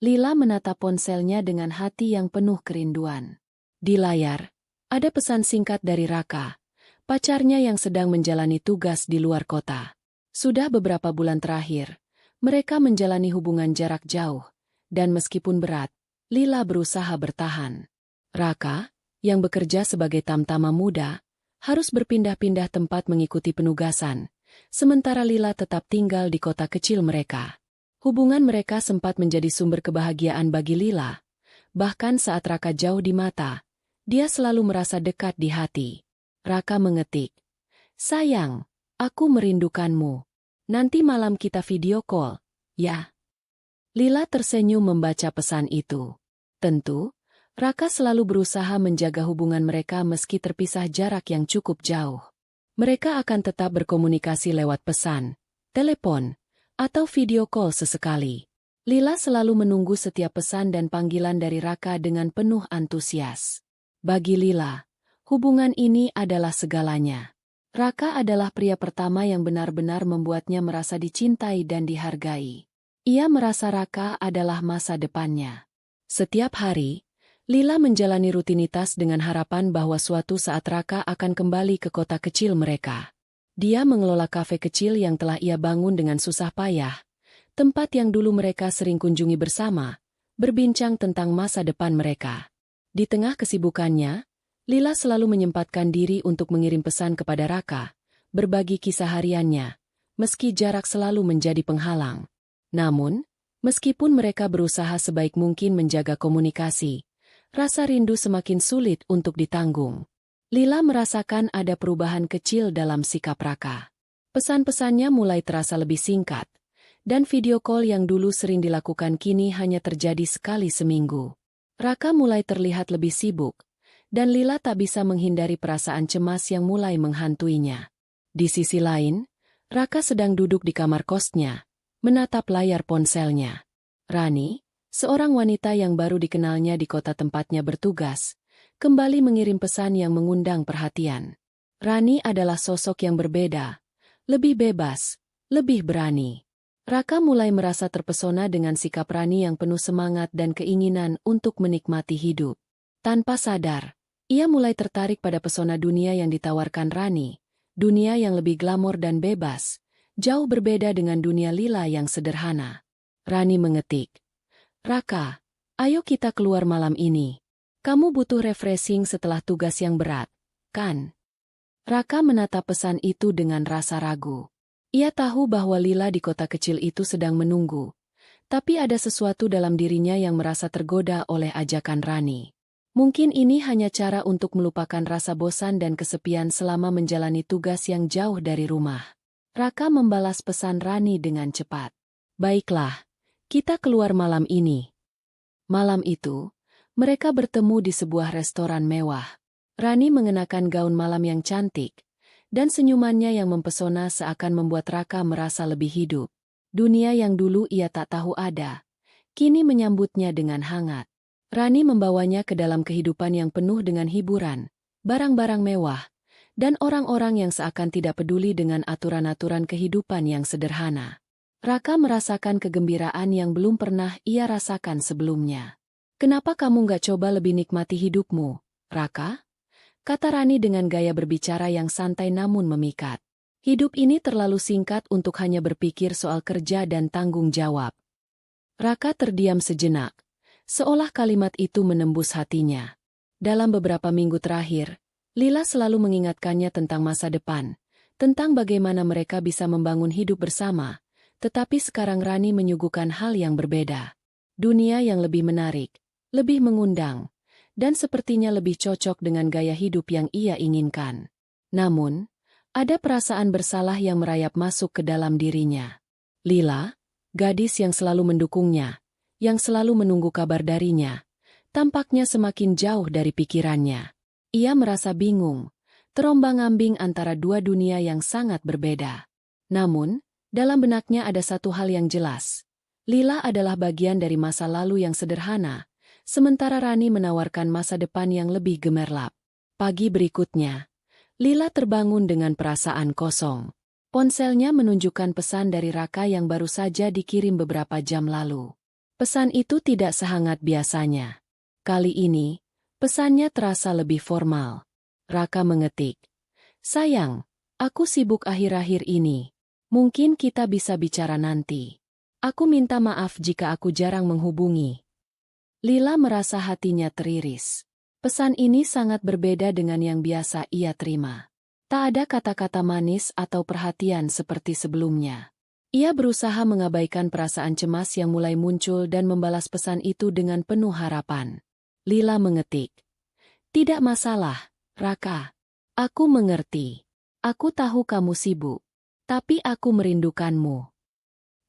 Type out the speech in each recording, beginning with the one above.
Lila menatap ponselnya dengan hati yang penuh kerinduan. Di layar, ada pesan singkat dari Raka, pacarnya yang sedang menjalani tugas di luar kota. Sudah beberapa bulan terakhir, mereka menjalani hubungan jarak jauh, dan meskipun berat, Lila berusaha bertahan. Raka, yang bekerja sebagai tamtama muda, harus berpindah-pindah tempat mengikuti penugasan, sementara Lila tetap tinggal di kota kecil mereka. Hubungan mereka sempat menjadi sumber kebahagiaan bagi Lila. Bahkan saat Raka jauh di mata, dia selalu merasa dekat di hati. Raka mengetik, "Sayang, aku merindukanmu. Nanti malam kita video call, ya?" Lila tersenyum membaca pesan itu. Tentu, Raka selalu berusaha menjaga hubungan mereka meski terpisah jarak yang cukup jauh. Mereka akan tetap berkomunikasi lewat pesan, telepon, atau video call sesekali. Lila selalu menunggu setiap pesan dan panggilan dari Raka dengan penuh antusias. Bagi Lila, hubungan ini adalah segalanya. Raka adalah pria pertama yang benar-benar membuatnya merasa dicintai dan dihargai. Ia merasa Raka adalah masa depannya. Setiap hari, Lila menjalani rutinitas dengan harapan bahwa suatu saat Raka akan kembali ke kota kecil mereka. Dia mengelola kafe kecil yang telah ia bangun dengan susah payah, tempat yang dulu mereka sering kunjungi bersama, berbincang tentang masa depan mereka. Di tengah kesibukannya, Lila selalu menyempatkan diri untuk mengirim pesan kepada Raka, berbagi kisah hariannya, meski jarak selalu menjadi penghalang. Namun, meskipun mereka berusaha sebaik mungkin menjaga komunikasi, rasa rindu semakin sulit untuk ditanggung. Lila merasakan ada perubahan kecil dalam sikap Raka. Pesan-pesannya mulai terasa lebih singkat, dan video call yang dulu sering dilakukan kini hanya terjadi sekali seminggu. Raka mulai terlihat lebih sibuk, dan Lila tak bisa menghindari perasaan cemas yang mulai menghantuinya. Di sisi lain, Raka sedang duduk di kamar kosnya, menatap layar ponselnya. Rani, seorang wanita yang baru dikenalnya di kota tempatnya bertugas, kembali mengirim pesan yang mengundang perhatian. Rani adalah sosok yang berbeda, lebih bebas, lebih berani. Raka mulai merasa terpesona dengan sikap Rani yang penuh semangat dan keinginan untuk menikmati hidup. Tanpa sadar, ia mulai tertarik pada pesona dunia yang ditawarkan Rani, dunia yang lebih glamor dan bebas, jauh berbeda dengan dunia Lila yang sederhana. Rani mengetik, "Raka, ayo kita keluar malam ini. Kamu butuh refreshing setelah tugas yang berat, kan?" Raka menatap pesan itu dengan rasa ragu. Ia tahu bahwa Lila di kota kecil itu sedang menunggu, tapi ada sesuatu dalam dirinya yang merasa tergoda oleh ajakan Rani. Mungkin ini hanya cara untuk melupakan rasa bosan dan kesepian selama menjalani tugas yang jauh dari rumah. Raka membalas pesan Rani dengan cepat. "Baiklah, kita keluar malam ini." Malam itu, mereka bertemu di sebuah restoran mewah. Rani mengenakan gaun malam yang cantik, dan senyumannya yang mempesona seakan membuat Raka merasa lebih hidup. Dunia yang dulu ia tak tahu ada, kini menyambutnya dengan hangat. Rani membawanya ke dalam kehidupan yang penuh dengan hiburan, barang-barang mewah, dan orang-orang yang seakan tidak peduli dengan aturan-aturan kehidupan yang sederhana. Raka merasakan kegembiraan yang belum pernah ia rasakan sebelumnya. "Kenapa kamu nggak coba lebih nikmati hidupmu, Raka?" kata Rani dengan gaya berbicara yang santai namun memikat. "Hidup ini terlalu singkat untuk hanya berpikir soal kerja dan tanggung jawab." Raka terdiam sejenak, seolah kalimat itu menembus hatinya. Dalam beberapa minggu terakhir, Lila selalu mengingatkannya tentang masa depan, tentang bagaimana mereka bisa membangun hidup bersama, tetapi sekarang Rani menyuguhkan hal yang berbeda. Dunia yang lebih menarik, lebih mengundang, dan sepertinya lebih cocok dengan gaya hidup yang ia inginkan. Namun, ada perasaan bersalah yang merayap masuk ke dalam dirinya. Lila, gadis yang selalu mendukungnya, yang selalu menunggu kabar darinya, tampaknya semakin jauh dari pikirannya. Ia merasa bingung, terombang-ambing antara dua dunia yang sangat berbeda. Namun, dalam benaknya ada satu hal yang jelas. Lila adalah bagian dari masa lalu yang sederhana, sementara Rani menawarkan masa depan yang lebih gemerlap. Pagi berikutnya, Lila terbangun dengan perasaan kosong. Ponselnya menunjukkan pesan dari Raka yang baru saja dikirim beberapa jam lalu. Pesan itu tidak sehangat biasanya. Kali ini, pesannya terasa lebih formal. Raka mengetik, "Sayang, aku sibuk akhir-akhir ini. Mungkin kita bisa bicara nanti. Aku minta maaf jika aku jarang menghubungi." Lila merasa hatinya teriris. Pesan ini sangat berbeda dengan yang biasa ia terima. Tak ada kata-kata manis atau perhatian seperti sebelumnya. Ia berusaha mengabaikan perasaan cemas yang mulai muncul dan membalas pesan itu dengan penuh harapan. Lila mengetik, "Tidak masalah, Raka. Aku mengerti. Aku tahu kamu sibuk. Tapi aku merindukanmu."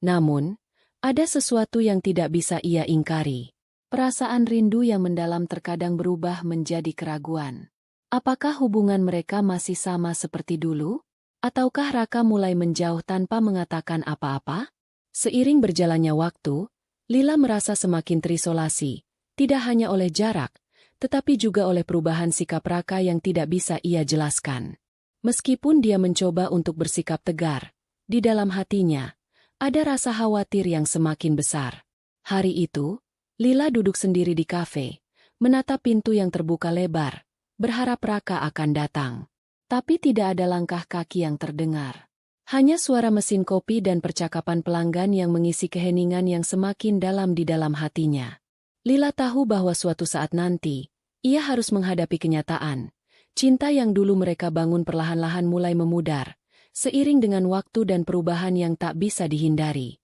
Namun, ada sesuatu yang tidak bisa ia ingkari. Perasaan rindu yang mendalam terkadang berubah menjadi keraguan. Apakah hubungan mereka masih sama seperti dulu? Ataukah Raka mulai menjauh tanpa mengatakan apa-apa? Seiring berjalannya waktu, Lila merasa semakin terisolasi, tidak hanya oleh jarak, tetapi juga oleh perubahan sikap Raka yang tidak bisa ia jelaskan. Meskipun dia mencoba untuk bersikap tegar, di dalam hatinya, ada rasa khawatir yang semakin besar. Hari itu, Lila duduk sendiri di kafe, menatap pintu yang terbuka lebar, berharap Raka akan datang. Tapi tidak ada langkah kaki yang terdengar. Hanya suara mesin kopi dan percakapan pelanggan yang mengisi keheningan yang semakin dalam di dalam hatinya. Lila tahu bahwa suatu saat nanti, ia harus menghadapi kenyataan. Cinta yang dulu mereka bangun perlahan-lahan mulai memudar, seiring dengan waktu dan perubahan yang tak bisa dihindari.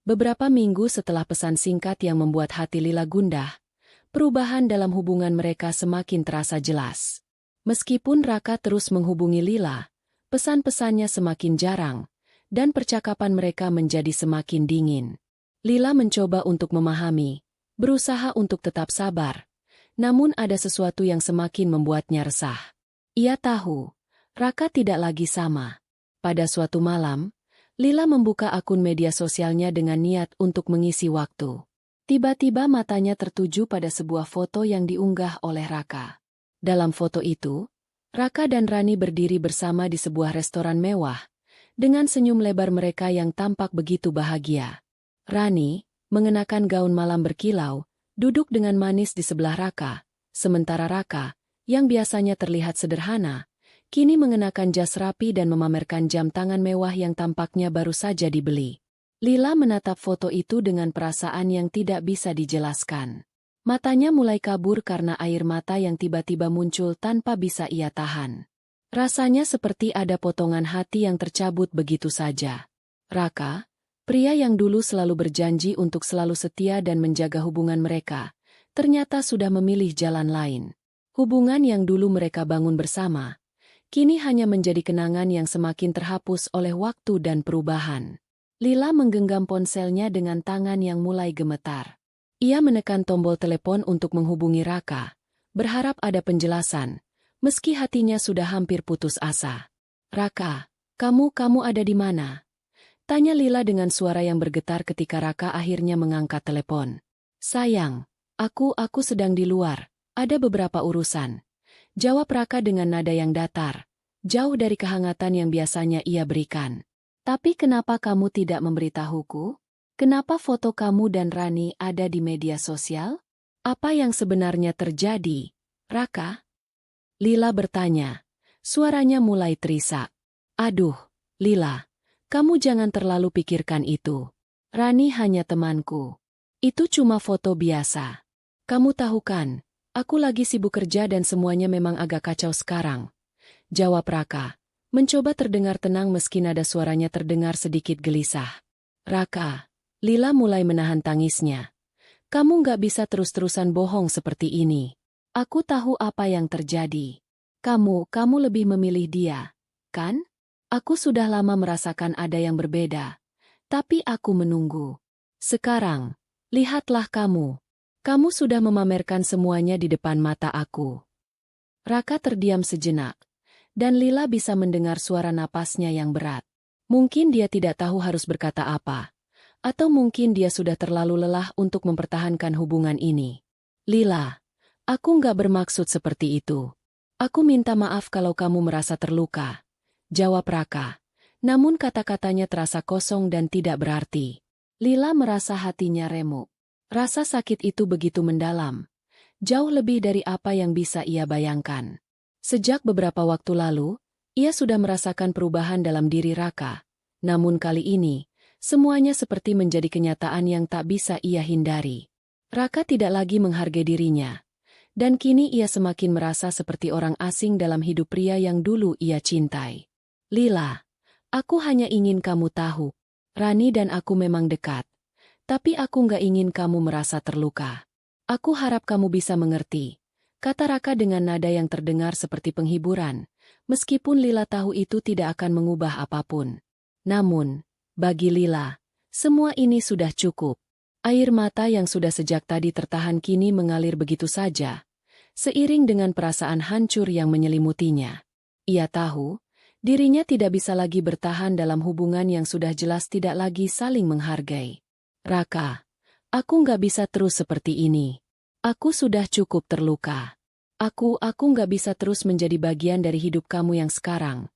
Beberapa minggu setelah pesan singkat yang membuat hati Lila gundah, perubahan dalam hubungan mereka semakin terasa jelas. Meskipun Raka terus menghubungi Lila, pesan-pesannya semakin jarang, dan percakapan mereka menjadi semakin dingin. Lila mencoba untuk memahami, berusaha untuk tetap sabar, namun ada sesuatu yang semakin membuatnya resah. Ia tahu, Raka tidak lagi sama. Pada suatu malam, Lila membuka akun media sosialnya dengan niat untuk mengisi waktu. Tiba-tiba matanya tertuju pada sebuah foto yang diunggah oleh Raka. Dalam foto itu, Raka dan Rani berdiri bersama di sebuah restoran mewah, dengan senyum lebar mereka yang tampak begitu bahagia. Rani, mengenakan gaun malam berkilau, duduk dengan manis di sebelah Raka, sementara Raka, yang biasanya terlihat sederhana, kini mengenakan jas rapi dan memamerkan jam tangan mewah yang tampaknya baru saja dibeli. Lila menatap foto itu dengan perasaan yang tidak bisa dijelaskan. Matanya mulai kabur karena air mata yang tiba-tiba muncul tanpa bisa ia tahan. Rasanya seperti ada potongan hati yang tercabut begitu saja. Raka, pria yang dulu selalu berjanji untuk selalu setia dan menjaga hubungan mereka, ternyata sudah memilih jalan lain. Hubungan yang dulu mereka bangun bersama, kini hanya menjadi kenangan yang semakin terhapus oleh waktu dan perubahan. Lila menggenggam ponselnya dengan tangan yang mulai gemetar. Ia menekan tombol telepon untuk menghubungi Raka, berharap ada penjelasan, meski hatinya sudah hampir putus asa. "Raka, kamu ada di mana?" tanya Lila dengan suara yang bergetar ketika Raka akhirnya mengangkat telepon. "Sayang, aku sedang di luar, ada beberapa urusan," jawab Raka dengan nada yang datar, jauh dari kehangatan yang biasanya ia berikan. "Tapi kenapa kamu tidak memberitahuku? Kenapa foto kamu dan Rani ada di media sosial? Apa yang sebenarnya terjadi, Raka?" Lila bertanya. Suaranya mulai terisak. "Aduh, Lila, kamu jangan terlalu pikirkan itu. Rani hanya temanku. Itu cuma foto biasa. Kamu tahu kan, aku lagi sibuk kerja dan semuanya memang agak kacau sekarang," jawab Raka, mencoba terdengar tenang meski nada suaranya terdengar sedikit gelisah. "Raka," Lila mulai menahan tangisnya. "Kamu nggak bisa terus-terusan bohong seperti ini. Aku tahu apa yang terjadi. Kamu lebih memilih dia, kan? Aku sudah lama merasakan ada yang berbeda. Tapi aku menunggu. Sekarang, lihatlah kamu. Kamu sudah memamerkan semuanya di depan mata aku." Raka terdiam sejenak, dan Lila bisa mendengar suara napasnya yang berat. Mungkin dia tidak tahu harus berkata apa. Atau mungkin dia sudah terlalu lelah untuk mempertahankan hubungan ini. "Lila, aku nggak bermaksud seperti itu. Aku minta maaf kalau kamu merasa terluka," jawab Raka. Namun kata-katanya terasa kosong dan tidak berarti. Lila merasa hatinya remuk. Rasa sakit itu begitu mendalam, jauh lebih dari apa yang bisa ia bayangkan. Sejak beberapa waktu lalu, ia sudah merasakan perubahan dalam diri Raka. Namun kali ini, semuanya seperti menjadi kenyataan yang tak bisa ia hindari. Raka tidak lagi menghargai dirinya. Dan kini ia semakin merasa seperti orang asing dalam hidup pria yang dulu ia cintai. Lila, aku hanya ingin kamu tahu. Rani dan aku memang dekat. Tapi aku nggak ingin kamu merasa terluka. Aku harap kamu bisa mengerti, kata Raka dengan nada yang terdengar seperti penghiburan, meskipun Lila tahu itu tidak akan mengubah apapun. Namun, bagi Lila, semua ini sudah cukup. Air mata yang sudah sejak tadi tertahan kini mengalir begitu saja, seiring dengan perasaan hancur yang menyelimutinya. Ia tahu, dirinya tidak bisa lagi bertahan dalam hubungan yang sudah jelas tidak lagi saling menghargai. Raka, aku nggak bisa terus seperti ini. Aku sudah cukup terluka. Aku nggak bisa terus menjadi bagian dari hidup kamu yang sekarang,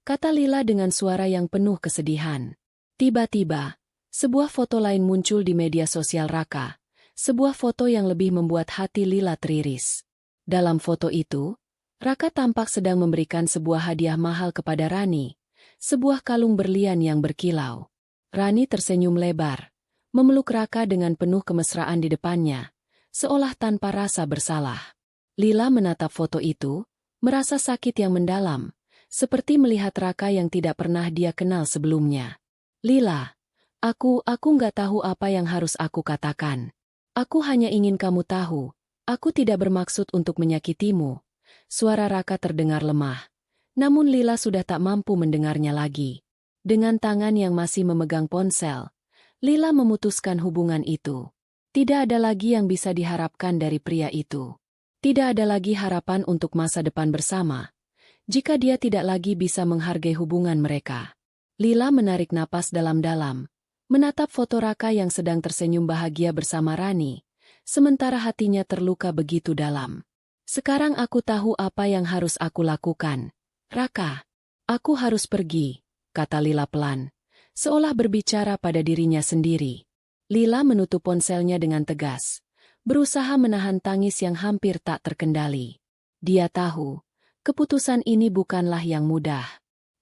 kata Lila dengan suara yang penuh kesedihan. Tiba-tiba, sebuah foto lain muncul di media sosial Raka, sebuah foto yang lebih membuat hati Lila teriris. Dalam foto itu, Raka tampak sedang memberikan sebuah hadiah mahal kepada Rani, sebuah kalung berlian yang berkilau. Rani tersenyum lebar, memeluk Raka dengan penuh kemesraan di depannya, seolah tanpa rasa bersalah. Lila menatap foto itu, merasa sakit yang mendalam, seperti melihat Raka yang tidak pernah dia kenal sebelumnya. Lila, aku nggak tahu apa yang harus aku katakan. Aku hanya ingin kamu tahu, aku tidak bermaksud untuk menyakitimu. Suara Raka terdengar lemah, namun Lila sudah tak mampu mendengarnya lagi. Dengan tangan yang masih memegang ponsel, Lila memutuskan hubungan itu. Tidak ada lagi yang bisa diharapkan dari pria itu. Tidak ada lagi harapan untuk masa depan bersama, jika dia tidak lagi bisa menghargai hubungan mereka. Lila menarik napas dalam-dalam, menatap foto Raka yang sedang tersenyum bahagia bersama Rani, sementara hatinya terluka begitu dalam. Sekarang aku tahu apa yang harus aku lakukan. Raka, aku harus pergi, kata Lila pelan, seolah berbicara pada dirinya sendiri. Lila menutup ponselnya dengan tegas, berusaha menahan tangis yang hampir tak terkendali. Dia tahu, keputusan ini bukanlah yang mudah.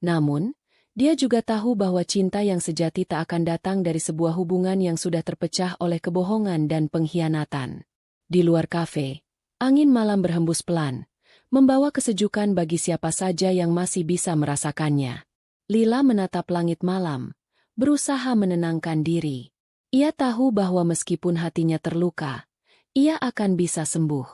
Namun, dia juga tahu bahwa cinta yang sejati tak akan datang dari sebuah hubungan yang sudah terpecah oleh kebohongan dan pengkhianatan. Di luar kafe, angin malam berhembus pelan, membawa kesejukan bagi siapa saja yang masih bisa merasakannya. Lila menatap langit malam, berusaha menenangkan diri. Ia tahu bahwa meskipun hatinya terluka, ia akan bisa sembuh.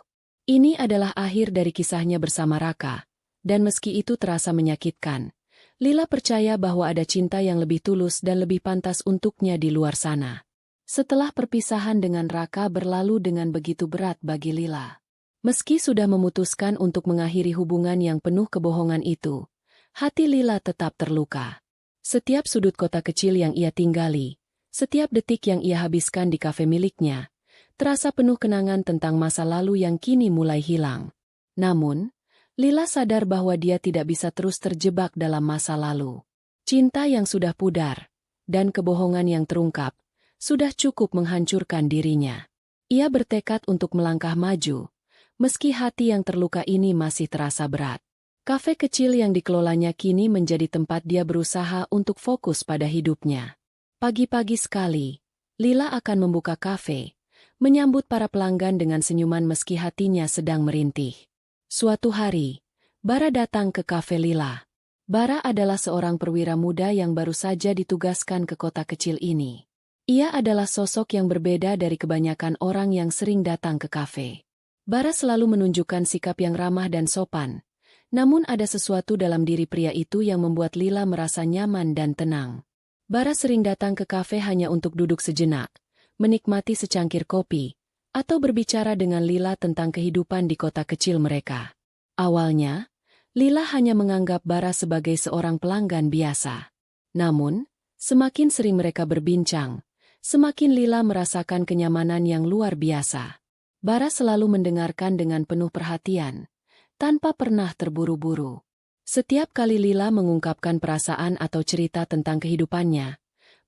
Ini adalah akhir dari kisahnya bersama Raka, dan meski itu terasa menyakitkan, Lila percaya bahwa ada cinta yang lebih tulus dan lebih pantas untuknya di luar sana. Setelah perpisahan dengan Raka berlalu dengan begitu berat bagi Lila. Meski sudah memutuskan untuk mengakhiri hubungan yang penuh kebohongan itu, hati Lila tetap terluka. Setiap sudut kota kecil yang ia tinggali, setiap detik yang ia habiskan di kafe miliknya, terasa penuh kenangan tentang masa lalu yang kini mulai hilang. Namun, Lila sadar bahwa dia tidak bisa terus terjebak dalam masa lalu. Cinta yang sudah pudar, dan kebohongan yang terungkap, sudah cukup menghancurkan dirinya. Ia bertekad untuk melangkah maju, meski hati yang terluka ini masih terasa berat. Kafe kecil yang dikelolanya kini menjadi tempat dia berusaha untuk fokus pada hidupnya. Pagi-pagi sekali, Lila akan membuka kafe, menyambut para pelanggan dengan senyuman meski hatinya sedang merintih. Suatu hari, Bara datang ke kafe Lila. Bara adalah seorang perwira muda yang baru saja ditugaskan ke kota kecil ini. Ia adalah sosok yang berbeda dari kebanyakan orang yang sering datang ke kafe. Bara selalu menunjukkan sikap yang ramah dan sopan, namun ada sesuatu dalam diri pria itu yang membuat Lila merasa nyaman dan tenang. Bara sering datang ke kafe hanya untuk duduk sejenak, menikmati secangkir kopi, atau berbicara dengan Lila tentang kehidupan di kota kecil mereka. Awalnya, Lila hanya menganggap Bara sebagai seorang pelanggan biasa. Namun, semakin sering mereka berbincang, semakin Lila merasakan kenyamanan yang luar biasa. Bara selalu mendengarkan dengan penuh perhatian, tanpa pernah terburu-buru. Setiap kali Lila mengungkapkan perasaan atau cerita tentang kehidupannya,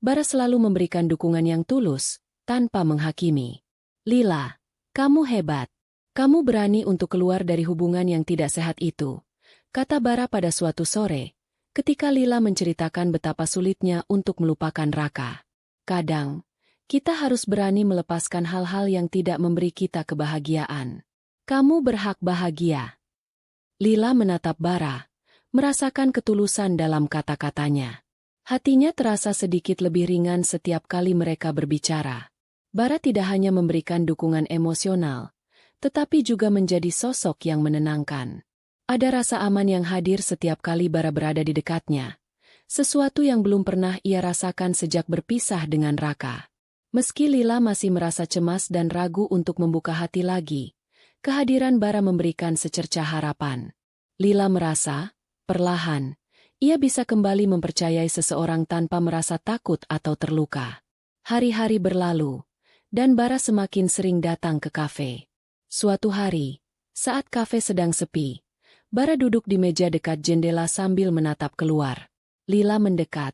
Bara selalu memberikan dukungan yang tulus, tanpa menghakimi. Lila, kamu hebat. Kamu berani untuk keluar dari hubungan yang tidak sehat itu, kata Bara pada suatu sore, ketika Lila menceritakan betapa sulitnya untuk melupakan Raka. Kadang, kita harus berani melepaskan hal-hal yang tidak memberi kita kebahagiaan. Kamu berhak bahagia. Lila menatap Bara, merasakan ketulusan dalam kata-katanya. Hatinya terasa sedikit lebih ringan setiap kali mereka berbicara. Bara tidak hanya memberikan dukungan emosional, tetapi juga menjadi sosok yang menenangkan. Ada rasa aman yang hadir setiap kali Bara berada di dekatnya, sesuatu yang belum pernah ia rasakan sejak berpisah dengan Raka. Meski Lila masih merasa cemas dan ragu untuk membuka hati lagi, kehadiran Bara memberikan secercah harapan. Lila merasa, perlahan, ia bisa kembali mempercayai seseorang tanpa merasa takut atau terluka. Hari-hari berlalu, dan Bara semakin sering datang ke kafe. Suatu hari, saat kafe sedang sepi, Bara duduk di meja dekat jendela sambil menatap keluar. Lila mendekat,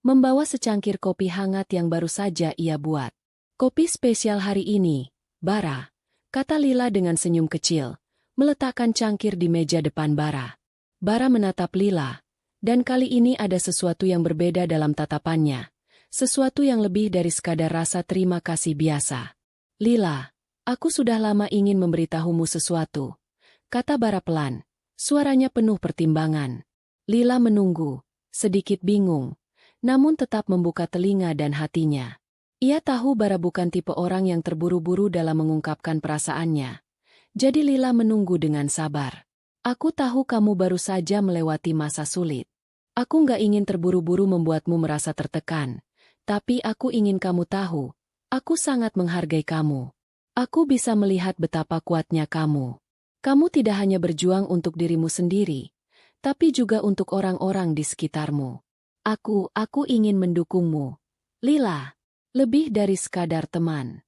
membawa secangkir kopi hangat yang baru saja ia buat. Kopi spesial hari ini, Bara, kata Lila dengan senyum kecil, meletakkan cangkir di meja depan Bara. Bara menatap Lila, dan kali ini ada sesuatu yang berbeda dalam tatapannya, sesuatu yang lebih dari sekadar rasa terima kasih biasa. Lila, aku sudah lama ingin memberitahumu sesuatu, kata Bara pelan, suaranya penuh pertimbangan. Lila menunggu, sedikit bingung, namun tetap membuka telinga dan hatinya. Ia tahu Bara bukan tipe orang yang terburu-buru dalam mengungkapkan perasaannya. Jadi Lila menunggu dengan sabar. Aku tahu kamu baru saja melewati masa sulit. Aku nggak ingin terburu-buru membuatmu merasa tertekan, tapi aku ingin kamu tahu, aku sangat menghargai kamu. Aku bisa melihat betapa kuatnya kamu. Kamu tidak hanya berjuang untuk dirimu sendiri, tapi juga untuk orang-orang di sekitarmu. Aku ingin mendukungmu. Lila, lebih dari sekadar teman.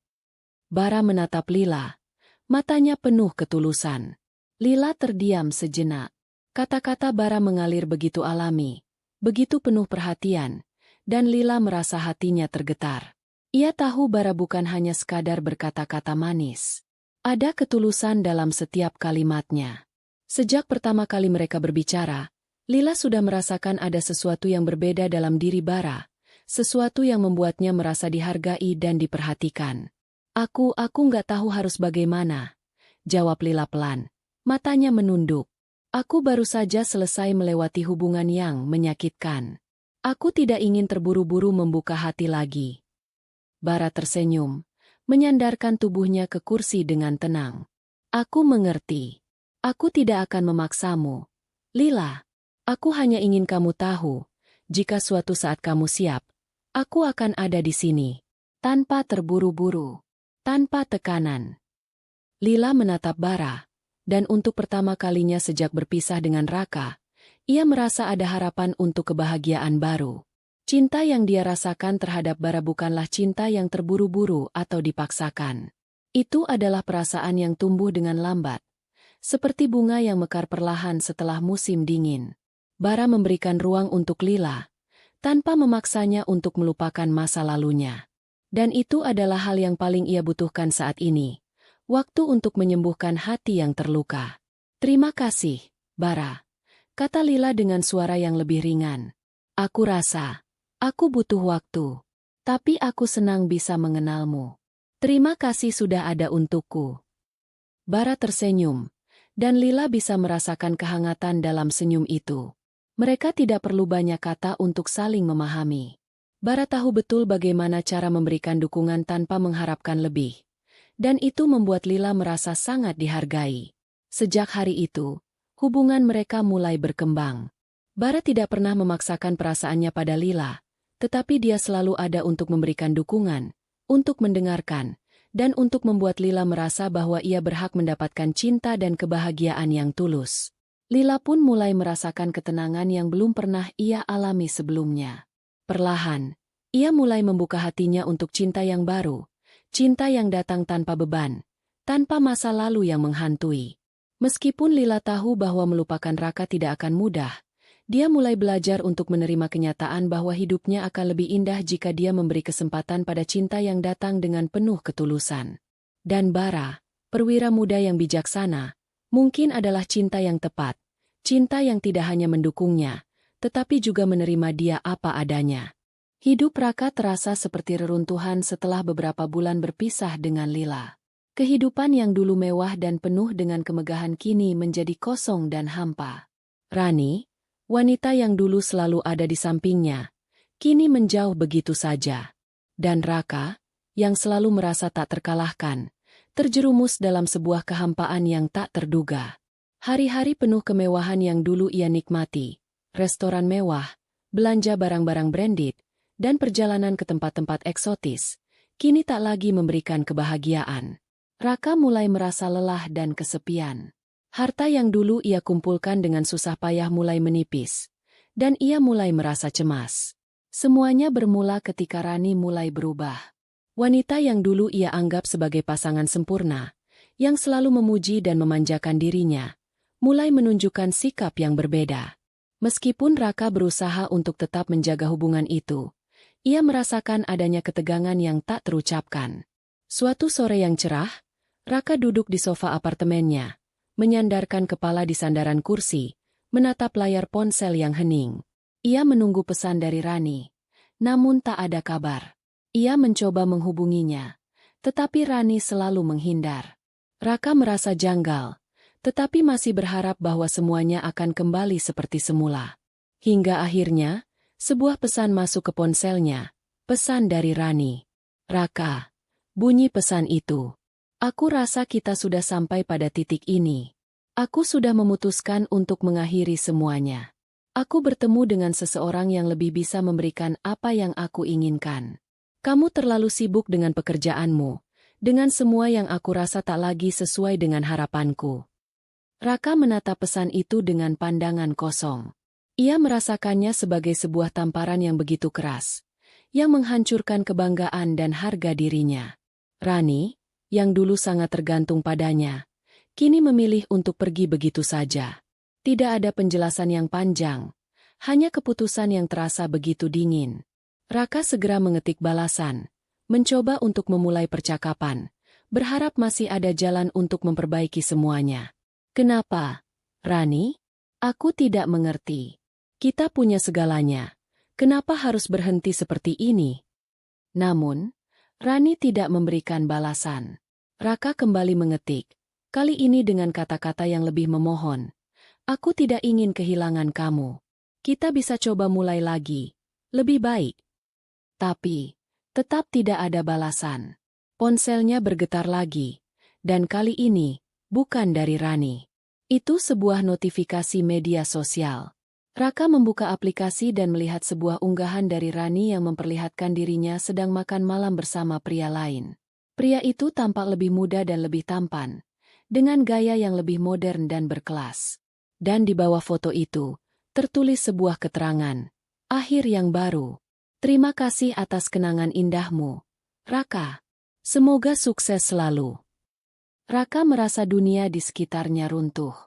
Bara menatap Lila, matanya penuh ketulusan. Lila terdiam sejenak. Kata-kata Bara mengalir begitu alami, begitu penuh perhatian, dan Lila merasa hatinya tergetar. Ia tahu Bara bukan hanya sekadar berkata-kata manis. Ada ketulusan dalam setiap kalimatnya. Sejak pertama kali mereka berbicara, Lila sudah merasakan ada sesuatu yang berbeda dalam diri Bara, sesuatu yang membuatnya merasa dihargai dan diperhatikan. Aku nggak tahu harus bagaimana, jawab Lila pelan, matanya menunduk. Aku baru saja selesai melewati hubungan yang menyakitkan. Aku tidak ingin terburu-buru membuka hati lagi. Bara tersenyum, menyandarkan tubuhnya ke kursi dengan tenang. Aku mengerti. Aku tidak akan memaksamu. Lila, aku hanya ingin kamu tahu, jika suatu saat kamu siap, aku akan ada di sini. Tanpa terburu-buru, tanpa tekanan. Lila menatap Bara. Dan untuk pertama kalinya sejak berpisah dengan Raka, ia merasa ada harapan untuk kebahagiaan baru. Cinta yang dia rasakan terhadap Bara bukanlah cinta yang terburu-buru atau dipaksakan. Itu adalah perasaan yang tumbuh dengan lambat, seperti bunga yang mekar perlahan setelah musim dingin. Bara memberikan ruang untuk Lila, tanpa memaksanya untuk melupakan masa lalunya. Dan itu adalah hal yang paling ia butuhkan saat ini. Waktu untuk menyembuhkan hati yang terluka. Terima kasih, Bara, kata Lila dengan suara yang lebih ringan. Aku rasa, aku butuh waktu, tapi aku senang bisa mengenalmu. Terima kasih sudah ada untukku. Bara tersenyum, dan Lila bisa merasakan kehangatan dalam senyum itu. Mereka tidak perlu banyak kata untuk saling memahami. Bara tahu betul bagaimana cara memberikan dukungan tanpa mengharapkan lebih. Dan itu membuat Lila merasa sangat dihargai. Sejak hari itu, hubungan mereka mulai berkembang. Bara tidak pernah memaksakan perasaannya pada Lila, tetapi dia selalu ada untuk memberikan dukungan, untuk mendengarkan, dan untuk membuat Lila merasa bahwa ia berhak mendapatkan cinta dan kebahagiaan yang tulus. Lila pun mulai merasakan ketenangan yang belum pernah ia alami sebelumnya. Perlahan, ia mulai membuka hatinya untuk cinta yang baru. Cinta yang datang tanpa beban, tanpa masa lalu yang menghantui. Meskipun Lila tahu bahwa melupakan Raka tidak akan mudah, dia mulai belajar untuk menerima kenyataan bahwa hidupnya akan lebih indah jika dia memberi kesempatan pada cinta yang datang dengan penuh ketulusan. Dan Bara, perwira muda yang bijaksana, mungkin adalah cinta yang tepat. Cinta yang tidak hanya mendukungnya, tetapi juga menerima dia apa adanya. Hidup Raka terasa seperti reruntuhan setelah beberapa bulan berpisah dengan Lila. Kehidupan yang dulu mewah dan penuh dengan kemegahan kini menjadi kosong dan hampa. Rani, wanita yang dulu selalu ada di sampingnya, kini menjauh begitu saja. Dan Raka, yang selalu merasa tak terkalahkan, terjerumus dalam sebuah kehampaan yang tak terduga. Hari-hari penuh kemewahan yang dulu ia nikmati, restoran mewah, belanja barang-barang branded, dan perjalanan ke tempat-tempat eksotis, kini tak lagi memberikan kebahagiaan. Raka mulai merasa lelah dan kesepian. Harta yang dulu ia kumpulkan dengan susah payah mulai menipis, dan ia mulai merasa cemas. Semuanya bermula ketika Rani mulai berubah. Wanita yang dulu ia anggap sebagai pasangan sempurna, yang selalu memuji dan memanjakan dirinya, mulai menunjukkan sikap yang berbeda. Meskipun Raka berusaha untuk tetap menjaga hubungan itu, ia merasakan adanya ketegangan yang tak terucapkan. Suatu sore yang cerah, Raka duduk di sofa apartemennya, menyandarkan kepala di sandaran kursi, menatap layar ponsel yang hening. Ia menunggu pesan dari Rani, namun tak ada kabar. Ia mencoba menghubunginya, tetapi Rani selalu menghindar. Raka merasa janggal, tetapi masih berharap bahwa semuanya akan kembali seperti semula. Hingga akhirnya, sebuah pesan masuk ke ponselnya, pesan dari Rani. Raka, bunyi pesan itu. Aku rasa kita sudah sampai pada titik ini. Aku sudah memutuskan untuk mengakhiri semuanya. Aku bertemu dengan seseorang yang lebih bisa memberikan apa yang aku inginkan. Kamu terlalu sibuk dengan pekerjaanmu, dengan semua yang aku rasa tak lagi sesuai dengan harapanku. Raka menatap pesan itu dengan pandangan kosong. Ia merasakannya sebagai sebuah tamparan yang begitu keras, yang menghancurkan kebanggaan dan harga dirinya. Rani, yang dulu sangat tergantung padanya, kini memilih untuk pergi begitu saja. Tidak ada penjelasan yang panjang, hanya keputusan yang terasa begitu dingin. Raka segera mengetik balasan, mencoba untuk memulai percakapan, berharap masih ada jalan untuk memperbaiki semuanya. Kenapa, Rani? Aku tidak mengerti. Kita punya segalanya. Kenapa harus berhenti seperti ini? Namun, Rani tidak memberikan balasan. Raka kembali mengetik, kali ini dengan kata-kata yang lebih memohon. Aku tidak ingin kehilangan kamu. Kita bisa coba mulai lagi. Lebih baik. Tapi, tetap tidak ada balasan. Ponselnya bergetar lagi. Dan kali ini, bukan dari Rani. Itu sebuah notifikasi media sosial. Raka membuka aplikasi dan melihat sebuah unggahan dari Rani yang memperlihatkan dirinya sedang makan malam bersama pria lain. Pria itu tampak lebih muda dan lebih tampan, dengan gaya yang lebih modern dan berkelas. Dan di bawah foto itu, tertulis sebuah keterangan, akhir yang baru. Terima kasih atas kenangan indahmu, Raka. Semoga sukses selalu. Raka merasa dunia di sekitarnya runtuh.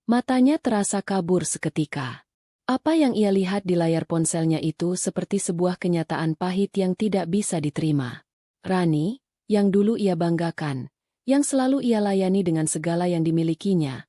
Matanya terasa kabur seketika. Apa yang ia lihat di layar ponselnya itu seperti sebuah kenyataan pahit yang tidak bisa diterima. Rani, yang dulu ia banggakan, yang selalu ia layani dengan segala yang dimilikinya,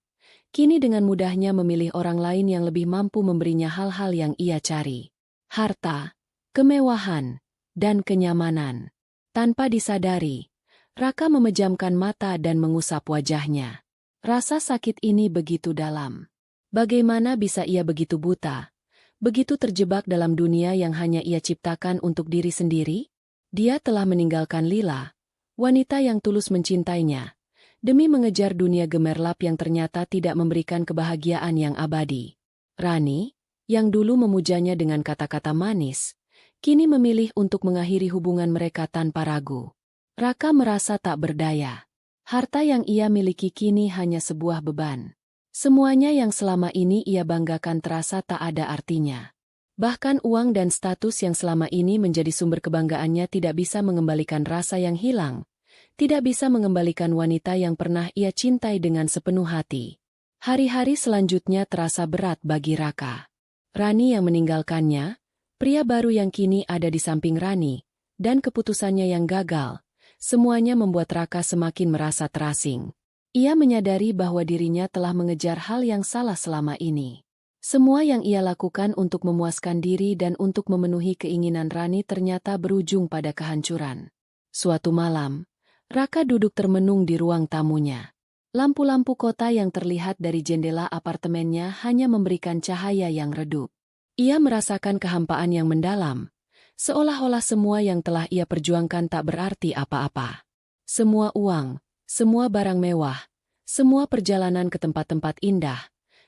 kini dengan mudahnya memilih orang lain yang lebih mampu memberinya hal-hal yang ia cari. Harta, kemewahan, dan kenyamanan. Tanpa disadari, Raka memejamkan mata dan mengusap wajahnya. Rasa sakit ini begitu dalam. Bagaimana bisa ia begitu buta, begitu terjebak dalam dunia yang hanya ia ciptakan untuk diri sendiri? Dia telah meninggalkan Lila, wanita yang tulus mencintainya, demi mengejar dunia gemerlap yang ternyata tidak memberikan kebahagiaan yang abadi. Rani, yang dulu memujanya dengan kata-kata manis, kini memilih untuk mengakhiri hubungan mereka tanpa ragu. Raka merasa tak berdaya. Harta yang ia miliki kini hanya sebuah beban. Semuanya yang selama ini ia banggakan terasa tak ada artinya. Bahkan uang dan status yang selama ini menjadi sumber kebanggaannya tidak bisa mengembalikan rasa yang hilang, tidak bisa mengembalikan wanita yang pernah ia cintai dengan sepenuh hati. Hari-hari selanjutnya terasa berat bagi Raka. Rani yang meninggalkannya, pria baru yang kini ada di samping Rani, dan keputusannya yang gagal, Semuanya membuat Raka semakin merasa terasing. Ia menyadari bahwa dirinya telah mengejar hal yang salah selama ini. Semua yang ia lakukan untuk memuaskan diri dan untuk memenuhi keinginan Rani ternyata berujung pada kehancuran. Suatu malam, Raka duduk termenung di ruang tamunya. Lampu-lampu kota yang terlihat dari jendela apartemennya hanya memberikan cahaya yang redup. Ia merasakan kehampaan yang mendalam. Seolah-olah semua yang telah ia perjuangkan tak berarti apa-apa. Semua uang, semua barang mewah, semua perjalanan ke tempat-tempat indah,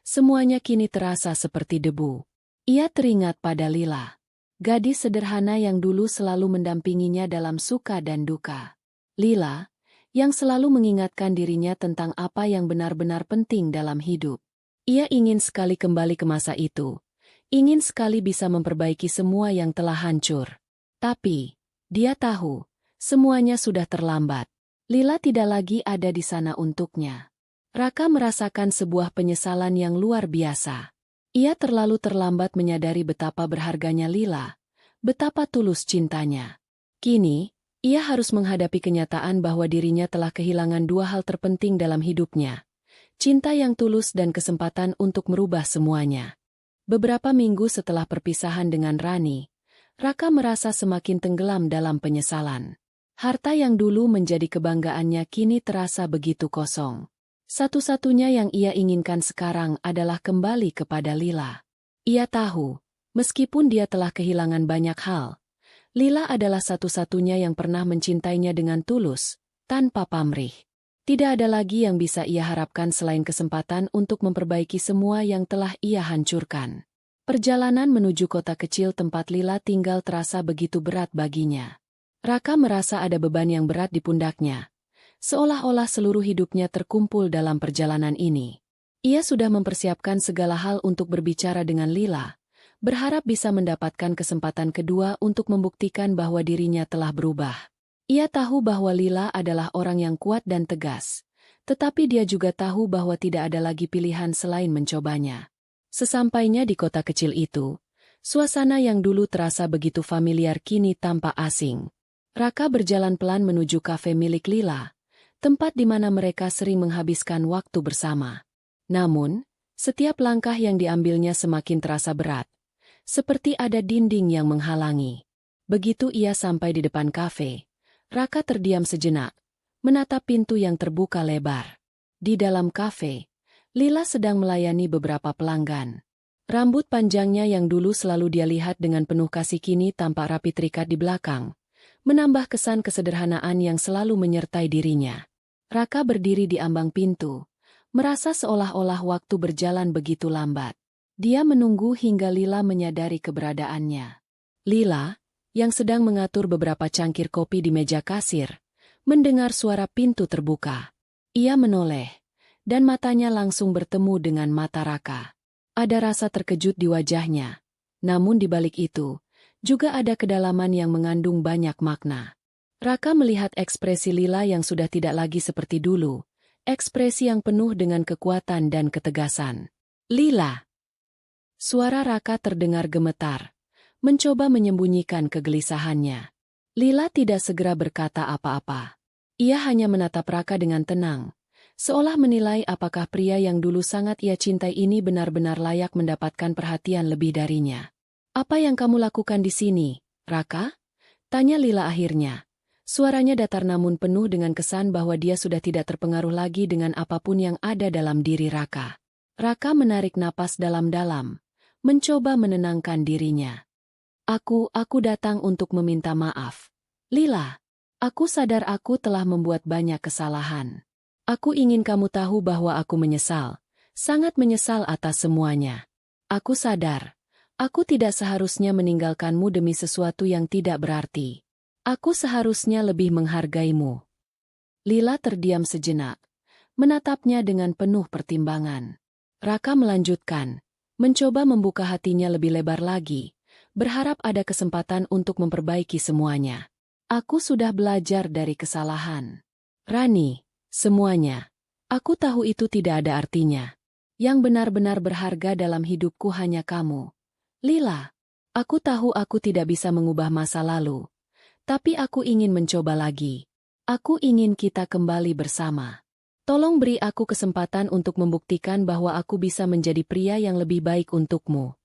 semuanya kini terasa seperti debu. Ia teringat pada Lila, gadis sederhana yang dulu selalu mendampinginya dalam suka dan duka. Lila, yang selalu mengingatkan dirinya tentang apa yang benar-benar penting dalam hidup. Ia ingin sekali kembali ke masa itu. Ingin sekali bisa memperbaiki semua yang telah hancur. Tapi, dia tahu, semuanya sudah terlambat. Lila tidak lagi ada di sana untuknya. Raka merasakan sebuah penyesalan yang luar biasa. Ia terlalu terlambat menyadari betapa berharganya Lila, betapa tulus cintanya. Kini, ia harus menghadapi kenyataan bahwa dirinya telah kehilangan dua hal terpenting dalam hidupnya. Cinta yang tulus dan kesempatan untuk merubah semuanya. Beberapa minggu setelah perpisahan dengan Rani, Raka merasa semakin tenggelam dalam penyesalan. Harta yang dulu menjadi kebanggaannya kini terasa begitu kosong. Satu-satunya yang ia inginkan sekarang adalah kembali kepada Lila. Ia tahu, meskipun dia telah kehilangan banyak hal, Lila adalah satu-satunya yang pernah mencintainya dengan tulus, tanpa pamrih. Tidak ada lagi yang bisa ia harapkan selain kesempatan untuk memperbaiki semua yang telah ia hancurkan. Perjalanan menuju kota kecil tempat Lila tinggal terasa begitu berat baginya. Raka merasa ada beban yang berat di pundaknya. Seolah-olah seluruh hidupnya terkumpul dalam perjalanan ini. Ia sudah mempersiapkan segala hal untuk berbicara dengan Lila, berharap bisa mendapatkan kesempatan kedua untuk membuktikan bahwa dirinya telah berubah. Ia tahu bahwa Lila adalah orang yang kuat dan tegas, tetapi dia juga tahu bahwa tidak ada lagi pilihan selain mencobanya. Sesampainya di kota kecil itu, suasana yang dulu terasa begitu familiar kini tampak asing. Raka berjalan pelan menuju kafe milik Lila, tempat di mana mereka sering menghabiskan waktu bersama. Namun, setiap langkah yang diambilnya semakin terasa berat, seperti ada dinding yang menghalangi. Begitu ia sampai di depan kafe, Raka terdiam sejenak, menatap pintu yang terbuka lebar. Di dalam kafe, Lila sedang melayani beberapa pelanggan. Rambut panjangnya yang dulu selalu dia lihat dengan penuh kasih kini tampak rapi terikat di belakang, menambah kesan kesederhanaan yang selalu menyertai dirinya. Raka berdiri di ambang pintu, merasa seolah-olah waktu berjalan begitu lambat. Dia menunggu hingga Lila menyadari keberadaannya. Lila, yang sedang mengatur beberapa cangkir kopi di meja kasir, mendengar suara pintu terbuka. Ia menoleh, dan matanya langsung bertemu dengan mata Raka. Ada rasa terkejut di wajahnya, namun di balik itu, juga ada kedalaman yang mengandung banyak makna. Raka melihat ekspresi Lila yang sudah tidak lagi seperti dulu, ekspresi yang penuh dengan kekuatan dan ketegasan. Lila! Suara Raka terdengar gemetar, mencoba menyembunyikan kegelisahannya. Lila tidak segera berkata apa-apa. Ia hanya menatap Raka dengan tenang, seolah menilai apakah pria yang dulu sangat ia cintai ini benar-benar layak mendapatkan perhatian lebih darinya. "Apa yang kamu lakukan di sini, Raka?" tanya Lila akhirnya. Suaranya datar namun penuh dengan kesan bahwa dia sudah tidak terpengaruh lagi dengan apapun yang ada dalam diri Raka. Raka menarik napas dalam-dalam, mencoba menenangkan dirinya. Aku datang untuk meminta maaf. Lila, aku sadar aku telah membuat banyak kesalahan. Aku ingin kamu tahu bahwa aku menyesal, sangat menyesal atas semuanya. Aku sadar, aku tidak seharusnya meninggalkanmu demi sesuatu yang tidak berarti. Aku seharusnya lebih menghargaimu. Lila terdiam sejenak, menatapnya dengan penuh pertimbangan. Raka melanjutkan, mencoba membuka hatinya lebih lebar lagi, berharap ada kesempatan untuk memperbaiki semuanya. Aku sudah belajar dari kesalahan. Rani, semuanya. Aku tahu itu tidak ada artinya. Yang benar-benar berharga dalam hidupku hanya kamu. Lila, aku tahu aku tidak bisa mengubah masa lalu. Tapi aku ingin mencoba lagi. Aku ingin kita kembali bersama. Tolong beri aku kesempatan untuk membuktikan bahwa aku bisa menjadi pria yang lebih baik untukmu.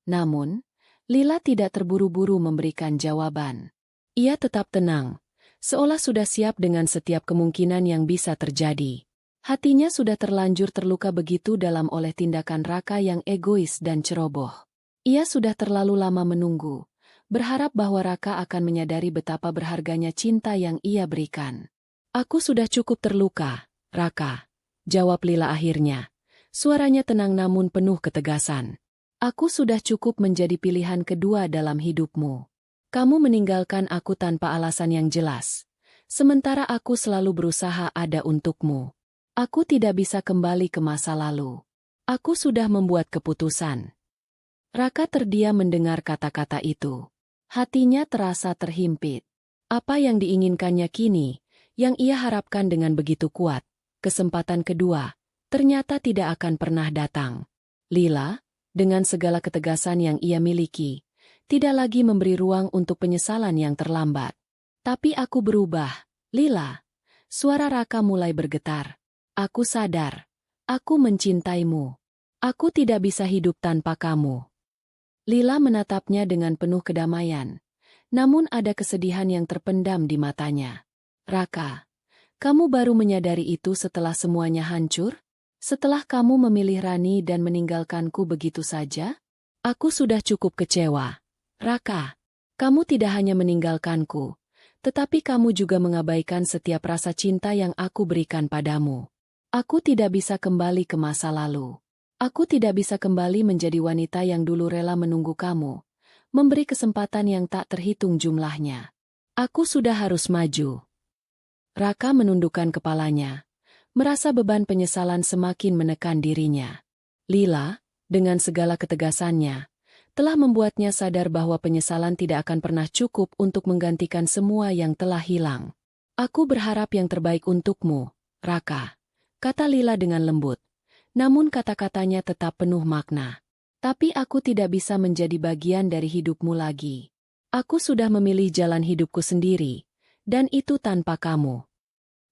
Namun, Lila tidak terburu-buru memberikan jawaban. Ia tetap tenang, seolah sudah siap dengan setiap kemungkinan yang bisa terjadi. Hatinya sudah terlanjur terluka begitu dalam oleh tindakan Raka yang egois dan ceroboh. Ia sudah terlalu lama menunggu, berharap bahwa Raka akan menyadari betapa berharganya cinta yang ia berikan. Aku sudah cukup terluka, Raka, jawab Lila akhirnya. Suaranya tenang namun penuh ketegasan. Aku sudah cukup menjadi pilihan kedua dalam hidupmu. Kamu meninggalkan aku tanpa alasan yang jelas. Sementara aku selalu berusaha ada untukmu. Aku tidak bisa kembali ke masa lalu. Aku sudah membuat keputusan. Raka terdiam mendengar kata-kata itu. Hatinya terasa terhimpit. Apa yang diinginkannya kini, yang ia harapkan dengan begitu kuat, kesempatan kedua, ternyata tidak akan pernah datang. Lila, dengan segala ketegasan yang ia miliki, tidak lagi memberi ruang untuk penyesalan yang terlambat. Tapi aku berubah, Lila. Suara Raka mulai bergetar. Aku sadar. Aku mencintaimu. Aku tidak bisa hidup tanpa kamu. Lila menatapnya dengan penuh kedamaian. Namun ada kesedihan yang terpendam di matanya. Raka, kamu baru menyadari itu setelah semuanya hancur? Setelah kamu memilih Rani dan meninggalkanku begitu saja? Aku sudah cukup kecewa. Raka, kamu tidak hanya meninggalkanku, tetapi kamu juga mengabaikan setiap rasa cinta yang aku berikan padamu. Aku tidak bisa kembali ke masa lalu. Aku tidak bisa kembali menjadi wanita yang dulu rela menunggu kamu, memberi kesempatan yang tak terhitung jumlahnya. Aku sudah harus maju. Raka menundukkan kepalanya, merasa beban penyesalan semakin menekan dirinya. Lila, dengan segala ketegasannya, telah membuatnya sadar bahwa penyesalan tidak akan pernah cukup untuk menggantikan semua yang telah hilang. Aku berharap yang terbaik untukmu, Raka, kata Lila dengan lembut. Namun kata-katanya tetap penuh makna. Tapi aku tidak bisa menjadi bagian dari hidupmu lagi. Aku sudah memilih jalan hidupku sendiri, dan itu tanpa kamu.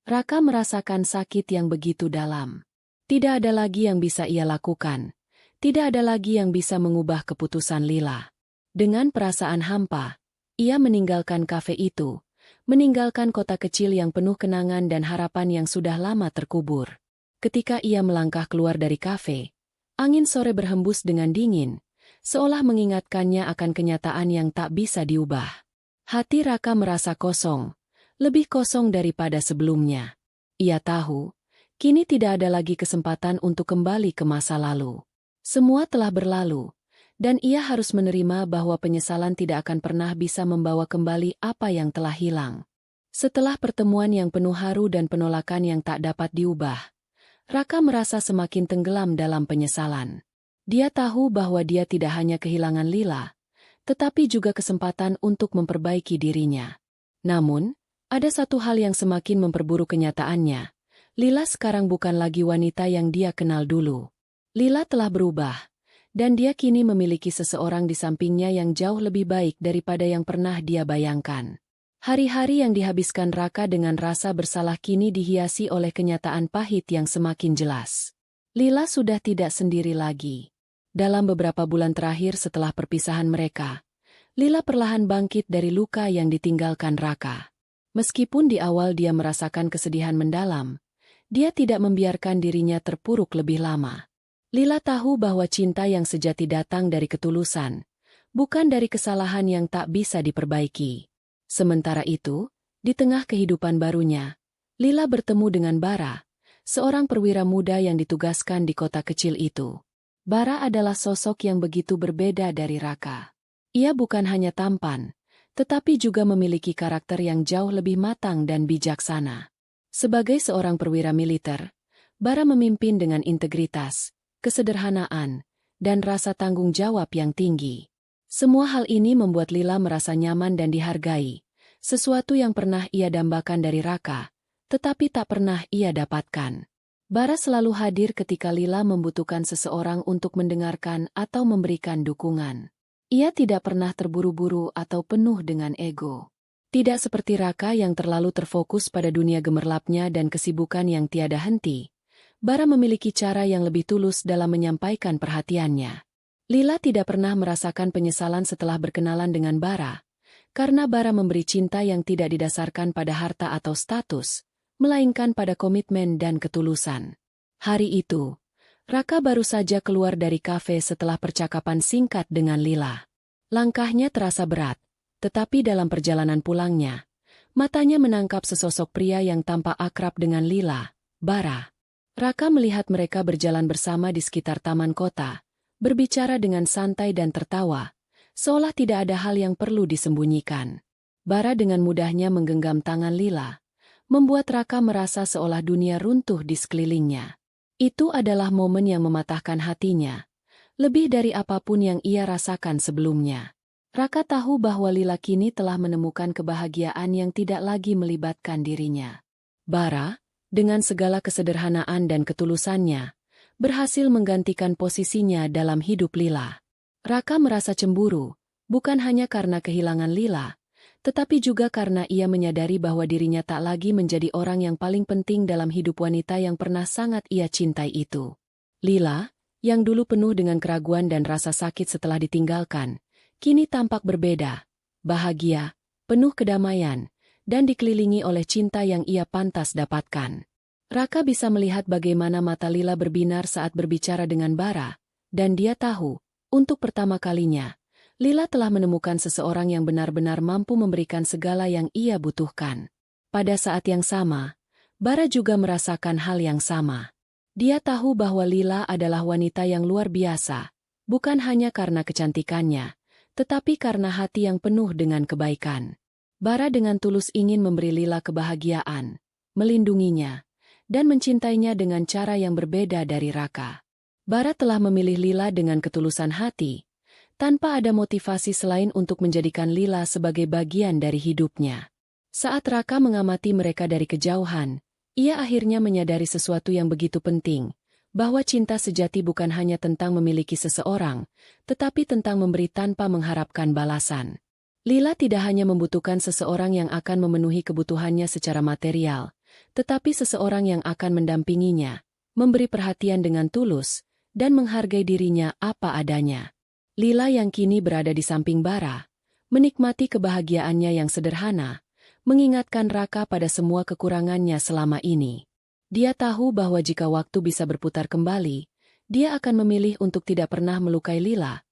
Raka merasakan sakit yang begitu dalam. Tidak ada lagi yang bisa ia lakukan. Tidak ada lagi yang bisa mengubah keputusan Lila. Dengan perasaan hampa, ia meninggalkan kafe itu, meninggalkan kota kecil yang penuh kenangan dan harapan yang sudah lama terkubur. Ketika ia melangkah keluar dari kafe, angin sore berhembus dengan dingin, seolah mengingatkannya akan kenyataan yang tak bisa diubah. Hati Raka merasa kosong, lebih kosong daripada sebelumnya. Ia tahu, kini tidak ada lagi kesempatan untuk kembali ke masa lalu. Semua telah berlalu, dan ia harus menerima bahwa penyesalan tidak akan pernah bisa membawa kembali apa yang telah hilang. Setelah pertemuan yang penuh haru dan penolakan yang tak dapat diubah, Raka merasa semakin tenggelam dalam penyesalan. Dia tahu bahwa dia tidak hanya kehilangan Lila, tetapi juga kesempatan untuk memperbaiki dirinya. Namun, ada satu hal yang semakin memperburuk kenyataannya. Lila sekarang bukan lagi wanita yang dia kenal dulu. Lila telah berubah, dan dia kini memiliki seseorang di sampingnya yang jauh lebih baik daripada yang pernah dia bayangkan. Hari-hari yang dihabiskan Raka dengan rasa bersalah kini dihiasi oleh kenyataan pahit yang semakin jelas. Lila sudah tidak sendiri lagi. Dalam beberapa bulan terakhir setelah perpisahan mereka, Lila perlahan bangkit dari luka yang ditinggalkan Raka. Meskipun di awal dia merasakan kesedihan mendalam, dia tidak membiarkan dirinya terpuruk lebih lama. Lila tahu bahwa cinta yang sejati datang dari ketulusan, bukan dari kesalahan yang tak bisa diperbaiki. Sementara itu, di tengah kehidupan barunya, Lila bertemu dengan Bara, seorang perwira muda yang ditugaskan di kota kecil itu. Bara adalah sosok yang begitu berbeda dari Raka. Ia bukan hanya tampan, tetapi juga memiliki karakter yang jauh lebih matang dan bijaksana. Sebagai seorang perwira militer, Bara memimpin dengan integritas, kesederhanaan, dan rasa tanggung jawab yang tinggi. Semua hal ini membuat Lila merasa nyaman dan dihargai, sesuatu yang pernah ia dambakan dari Raka, tetapi tak pernah ia dapatkan. Bara selalu hadir ketika Lila membutuhkan seseorang untuk mendengarkan atau memberikan dukungan. Ia tidak pernah terburu-buru atau penuh dengan ego. Tidak seperti Raka yang terlalu terfokus pada dunia gemerlapnya dan kesibukan yang tiada henti. Bara memiliki cara yang lebih tulus dalam menyampaikan perhatiannya. Lila tidak pernah merasakan penyesalan setelah berkenalan dengan Bara, karena Bara memberi cinta yang tidak didasarkan pada harta atau status, melainkan pada komitmen dan ketulusan. Hari itu, Raka baru saja keluar dari kafe setelah percakapan singkat dengan Lila. Langkahnya terasa berat, tetapi dalam perjalanan pulangnya, matanya menangkap sesosok pria yang tampak akrab dengan Lila, Bara. Raka melihat mereka berjalan bersama di sekitar taman kota, berbicara dengan santai dan tertawa, seolah tidak ada hal yang perlu disembunyikan. Bara dengan mudahnya menggenggam tangan Lila, membuat Raka merasa seolah dunia runtuh di sekelilingnya. Itu adalah momen yang mematahkan hatinya, lebih dari apapun yang ia rasakan sebelumnya. Raka tahu bahwa Lila kini telah menemukan kebahagiaan yang tidak lagi melibatkan dirinya. Bara, dengan segala kesederhanaan dan ketulusannya, berhasil menggantikan posisinya dalam hidup Lila. Raka merasa cemburu, bukan hanya karena kehilangan Lila, tetapi juga karena ia menyadari bahwa dirinya tak lagi menjadi orang yang paling penting dalam hidup wanita yang pernah sangat ia cintai itu. Lila, yang dulu penuh dengan keraguan dan rasa sakit setelah ditinggalkan, kini tampak berbeda, bahagia, penuh kedamaian, dan dikelilingi oleh cinta yang ia pantas dapatkan. Raka bisa melihat bagaimana mata Lila berbinar saat berbicara dengan Bara, dan dia tahu, untuk pertama kalinya, Lila telah menemukan seseorang yang benar-benar mampu memberikan segala yang ia butuhkan. Pada saat yang sama, Bara juga merasakan hal yang sama. Dia tahu bahwa Lila adalah wanita yang luar biasa, bukan hanya karena kecantikannya, tetapi karena hati yang penuh dengan kebaikan. Bara dengan tulus ingin memberi Lila kebahagiaan, melindunginya, dan mencintainya dengan cara yang berbeda dari Raka. Bara telah memilih Lila dengan ketulusan hati, tanpa ada motivasi selain untuk menjadikan Lila sebagai bagian dari hidupnya. Saat Raka mengamati mereka dari kejauhan, ia akhirnya menyadari sesuatu yang begitu penting, bahwa cinta sejati bukan hanya tentang memiliki seseorang, tetapi tentang memberi tanpa mengharapkan balasan. Lila tidak hanya membutuhkan seseorang yang akan memenuhi kebutuhannya secara material, tetapi seseorang yang akan mendampinginya, memberi perhatian dengan tulus, dan menghargai dirinya apa adanya. Lila yang kini berada di samping Bara, menikmati kebahagiaannya yang sederhana, mengingatkan Raka pada semua kekurangannya selama ini. Dia tahu bahwa jika waktu bisa berputar kembali, dia akan memilih untuk tidak pernah melukai Lila,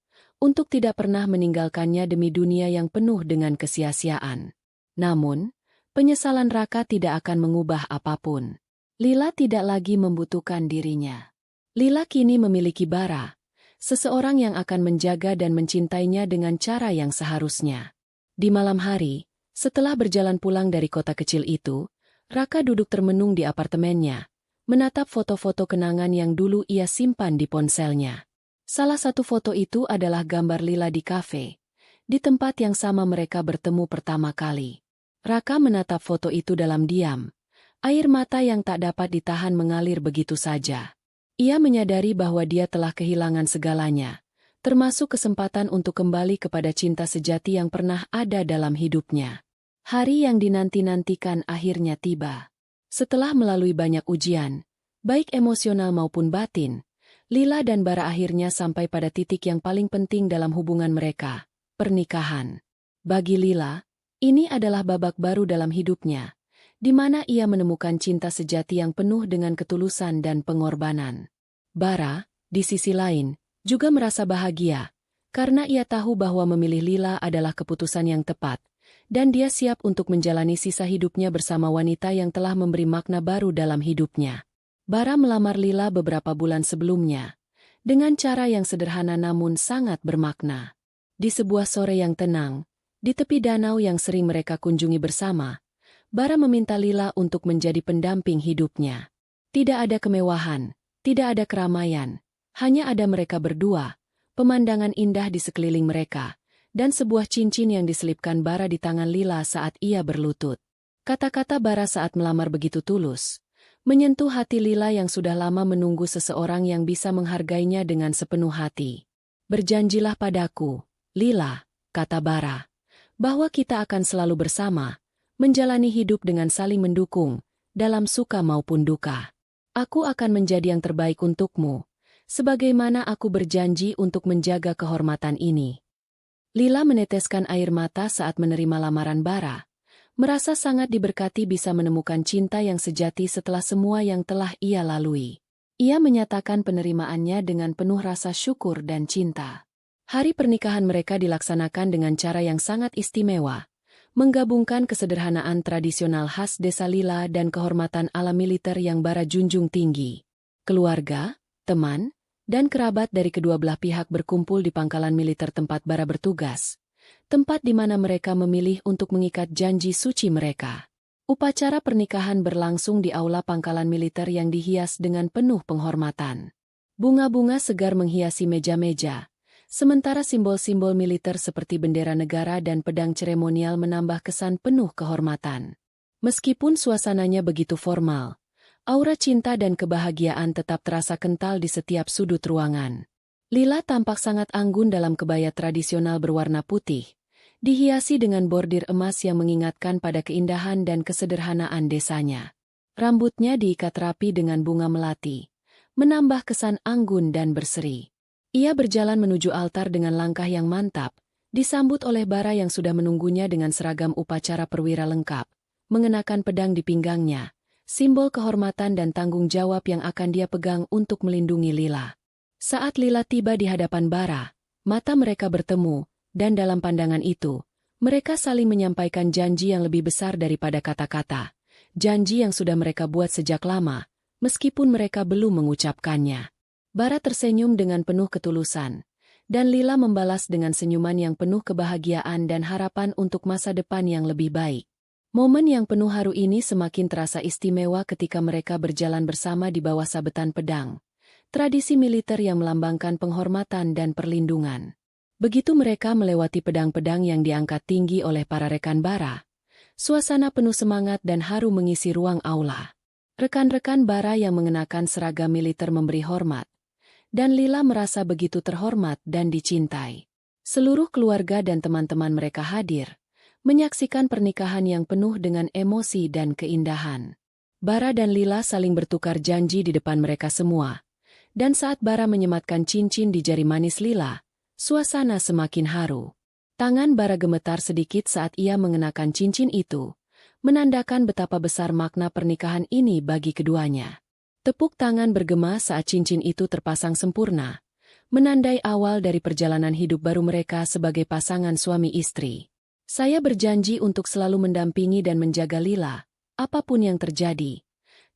untuk tidak pernah meninggalkannya demi dunia yang penuh dengan kesia-siaan. Namun, penyesalan Raka tidak akan mengubah apapun. Lila tidak lagi membutuhkan dirinya. Lila kini memiliki Bara, seseorang yang akan menjaga dan mencintainya dengan cara yang seharusnya. Di malam hari, setelah berjalan pulang dari kota kecil itu, Raka duduk termenung di apartemennya, menatap foto-foto kenangan yang dulu ia simpan di ponselnya. Salah satu foto itu adalah gambar Lila di kafe, di tempat yang sama mereka bertemu pertama kali. Raka menatap foto itu dalam diam, air mata yang tak dapat ditahan mengalir begitu saja. Ia menyadari bahwa dia telah kehilangan segalanya, termasuk kesempatan untuk kembali kepada cinta sejati yang pernah ada dalam hidupnya. Hari yang dinanti-nantikan akhirnya tiba. Setelah melalui banyak ujian, baik emosional maupun batin, Lila dan Bara akhirnya sampai pada titik yang paling penting dalam hubungan mereka, pernikahan. Bagi Lila, ini adalah babak baru dalam hidupnya, di mana ia menemukan cinta sejati yang penuh dengan ketulusan dan pengorbanan. Bara, di sisi lain, juga merasa bahagia, karena ia tahu bahwa memilih Lila adalah keputusan yang tepat, dan dia siap untuk menjalani sisa hidupnya bersama wanita yang telah memberi makna baru dalam hidupnya. Bara melamar Lila beberapa bulan sebelumnya, dengan cara yang sederhana namun sangat bermakna. Di sebuah sore yang tenang, di tepi danau yang sering mereka kunjungi bersama, Bara meminta Lila untuk menjadi pendamping hidupnya. Tidak ada kemewahan, tidak ada keramaian, hanya ada mereka berdua, pemandangan indah di sekeliling mereka, dan sebuah cincin yang diselipkan Bara di tangan Lila saat ia berlutut. Kata-kata Bara saat melamar begitu tulus, menyentuh hati Lila yang sudah lama menunggu seseorang yang bisa menghargainya dengan sepenuh hati. "Berjanjilah padaku, Lila," kata Bara, Bahwa kita akan selalu bersama, menjalani hidup dengan saling mendukung, dalam suka maupun duka. Aku akan menjadi yang terbaik untukmu, sebagaimana aku berjanji untuk menjaga kehormatan ini. Lila meneteskan air mata saat menerima lamaran Bara, merasa sangat diberkati bisa menemukan cinta yang sejati setelah semua yang telah ia lalui. Ia menyatakan penerimaannya dengan penuh rasa syukur dan cinta. Hari pernikahan mereka dilaksanakan dengan cara yang sangat istimewa, menggabungkan kesederhanaan tradisional khas desa Lila dan kehormatan ala militer yang Bara junjung tinggi. Keluarga, teman, dan kerabat dari kedua belah pihak berkumpul di pangkalan militer tempat Bara bertugas, tempat di mana mereka memilih untuk mengikat janji suci mereka. Upacara pernikahan berlangsung di aula pangkalan militer yang dihias dengan penuh penghormatan. Bunga-bunga segar menghiasi meja-meja, sementara simbol-simbol militer seperti bendera negara dan pedang seremonial menambah kesan penuh kehormatan. Meskipun suasananya begitu formal, aura cinta dan kebahagiaan tetap terasa kental di setiap sudut ruangan. Lila tampak sangat anggun dalam kebaya tradisional berwarna putih, dihiasi dengan bordir emas yang mengingatkan pada keindahan dan kesederhanaan desanya. Rambutnya diikat rapi dengan bunga melati, menambah kesan anggun dan berseri. Ia berjalan menuju altar dengan langkah yang mantap, disambut oleh Bara yang sudah menunggunya dengan seragam upacara perwira lengkap, mengenakan pedang di pinggangnya, simbol kehormatan dan tanggung jawab yang akan dia pegang untuk melindungi Lila. Saat Lila tiba di hadapan Bara, mata mereka bertemu, dan dalam pandangan itu, mereka saling menyampaikan janji yang lebih besar daripada kata-kata. Janji yang sudah mereka buat sejak lama, meskipun mereka belum mengucapkannya. Bara tersenyum dengan penuh ketulusan, dan Lila membalas dengan senyuman yang penuh kebahagiaan dan harapan untuk masa depan yang lebih baik. Momen yang penuh haru ini semakin terasa istimewa ketika mereka berjalan bersama di bawah sabetan pedang, tradisi militer yang melambangkan penghormatan dan perlindungan. Begitu mereka melewati pedang-pedang yang diangkat tinggi oleh para rekan Bara, suasana penuh semangat dan haru mengisi ruang aula. Rekan-rekan Bara yang mengenakan seragam militer memberi hormat, dan Lila merasa begitu terhormat dan dicintai. Seluruh keluarga dan teman-teman mereka hadir, menyaksikan pernikahan yang penuh dengan emosi dan keindahan. Bara dan Lila saling bertukar janji di depan mereka semua, dan saat Bara menyematkan cincin di jari manis Lila, suasana semakin haru. Tangan Bara gemetar sedikit saat ia mengenakan cincin itu, menandakan betapa besar makna pernikahan ini bagi keduanya. Tepuk tangan bergema saat cincin itu terpasang sempurna, menandai awal dari perjalanan hidup baru mereka sebagai pasangan suami istri. Saya berjanji untuk selalu mendampingi dan menjaga Lila, apapun yang terjadi,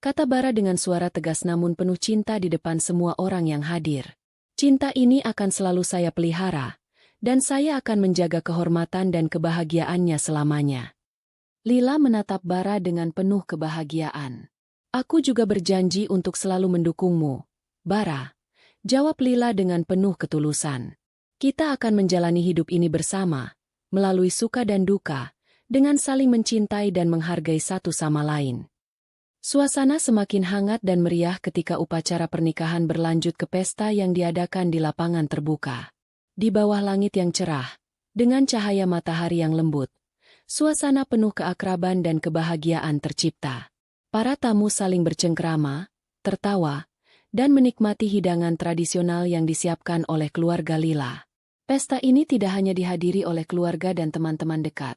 kata Bara dengan suara tegas namun penuh cinta di depan semua orang yang hadir. Cinta ini akan selalu saya pelihara, dan saya akan menjaga kehormatan dan kebahagiaannya selamanya. Lila menatap Bara dengan penuh kebahagiaan. Aku juga berjanji untuk selalu mendukungmu, Bara, jawab Lila dengan penuh ketulusan. Kita akan menjalani hidup ini bersama, melalui suka dan duka, dengan saling mencintai dan menghargai satu sama lain. Suasana semakin hangat dan meriah ketika upacara pernikahan berlanjut ke pesta yang diadakan di lapangan terbuka. Di bawah langit yang cerah, dengan cahaya matahari yang lembut, suasana penuh keakraban dan kebahagiaan tercipta. Para tamu saling bercengkrama, tertawa, dan menikmati hidangan tradisional yang disiapkan oleh keluarga Lila. Pesta ini tidak hanya dihadiri oleh keluarga dan teman-teman dekat,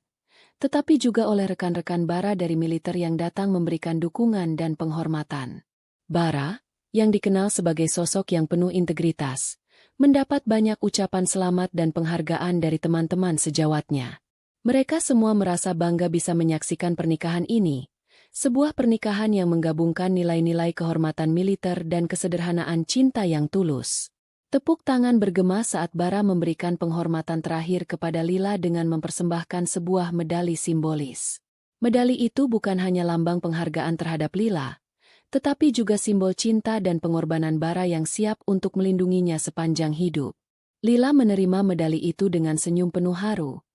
tetapi juga oleh rekan-rekan Bara dari militer yang datang memberikan dukungan dan penghormatan. Bara, yang dikenal sebagai sosok yang penuh integritas, mendapat banyak ucapan selamat dan penghargaan dari teman-teman sejawatnya. Mereka semua merasa bangga bisa menyaksikan pernikahan ini, sebuah pernikahan yang menggabungkan nilai-nilai kehormatan militer dan kesederhanaan cinta yang tulus. Tepuk tangan bergema saat Bara memberikan penghormatan terakhir kepada Lila dengan mempersembahkan sebuah medali simbolis. Medali itu bukan hanya lambang penghargaan terhadap Lila, tetapi juga simbol cinta dan pengorbanan Bara yang siap untuk melindunginya sepanjang hidup. Lila menerima medali itu dengan senyum penuh haru,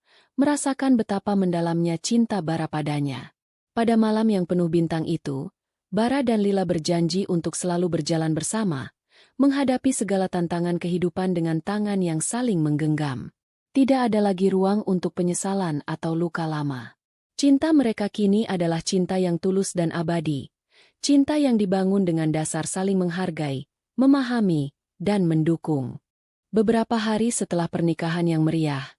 merasakan betapa mendalamnya cinta Bara padanya. Pada malam yang penuh bintang itu, Bara dan Lila berjanji untuk selalu berjalan bersama, menghadapi segala tantangan kehidupan dengan tangan yang saling menggenggam. Tidak ada lagi ruang untuk penyesalan atau luka lama. Cinta mereka kini adalah cinta yang tulus dan abadi. Cinta yang dibangun dengan dasar saling menghargai, memahami, dan mendukung. Beberapa hari setelah pernikahan yang meriah,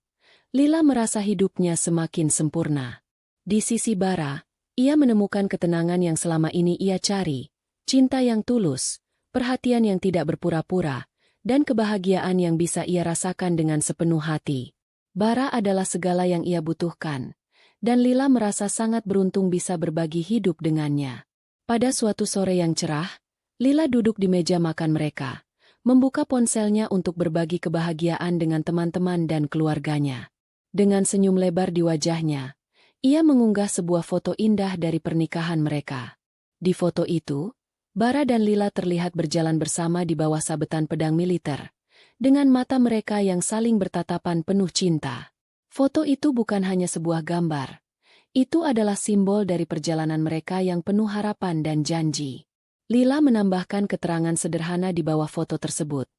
Lila merasa hidupnya semakin sempurna. Di sisi Bara, ia menemukan ketenangan yang selama ini ia cari, cinta yang tulus, perhatian yang tidak berpura-pura, dan kebahagiaan yang bisa ia rasakan dengan sepenuh hati. Bara adalah segala yang ia butuhkan, dan Lila merasa sangat beruntung bisa berbagi hidup dengannya. Pada suatu sore yang cerah, Lila duduk di meja makan mereka, membuka ponselnya untuk berbagi kebahagiaan dengan teman-teman dan keluarganya. Dengan senyum lebar di wajahnya, ia mengunggah sebuah foto indah dari pernikahan mereka. Di foto itu, Bara dan Lila terlihat berjalan bersama di bawah sabetan pedang militer, dengan mata mereka yang saling bertatapan penuh cinta. Foto itu bukan hanya sebuah gambar. Itu adalah simbol dari perjalanan mereka yang penuh harapan dan janji. Lila menambahkan keterangan sederhana di bawah foto tersebut.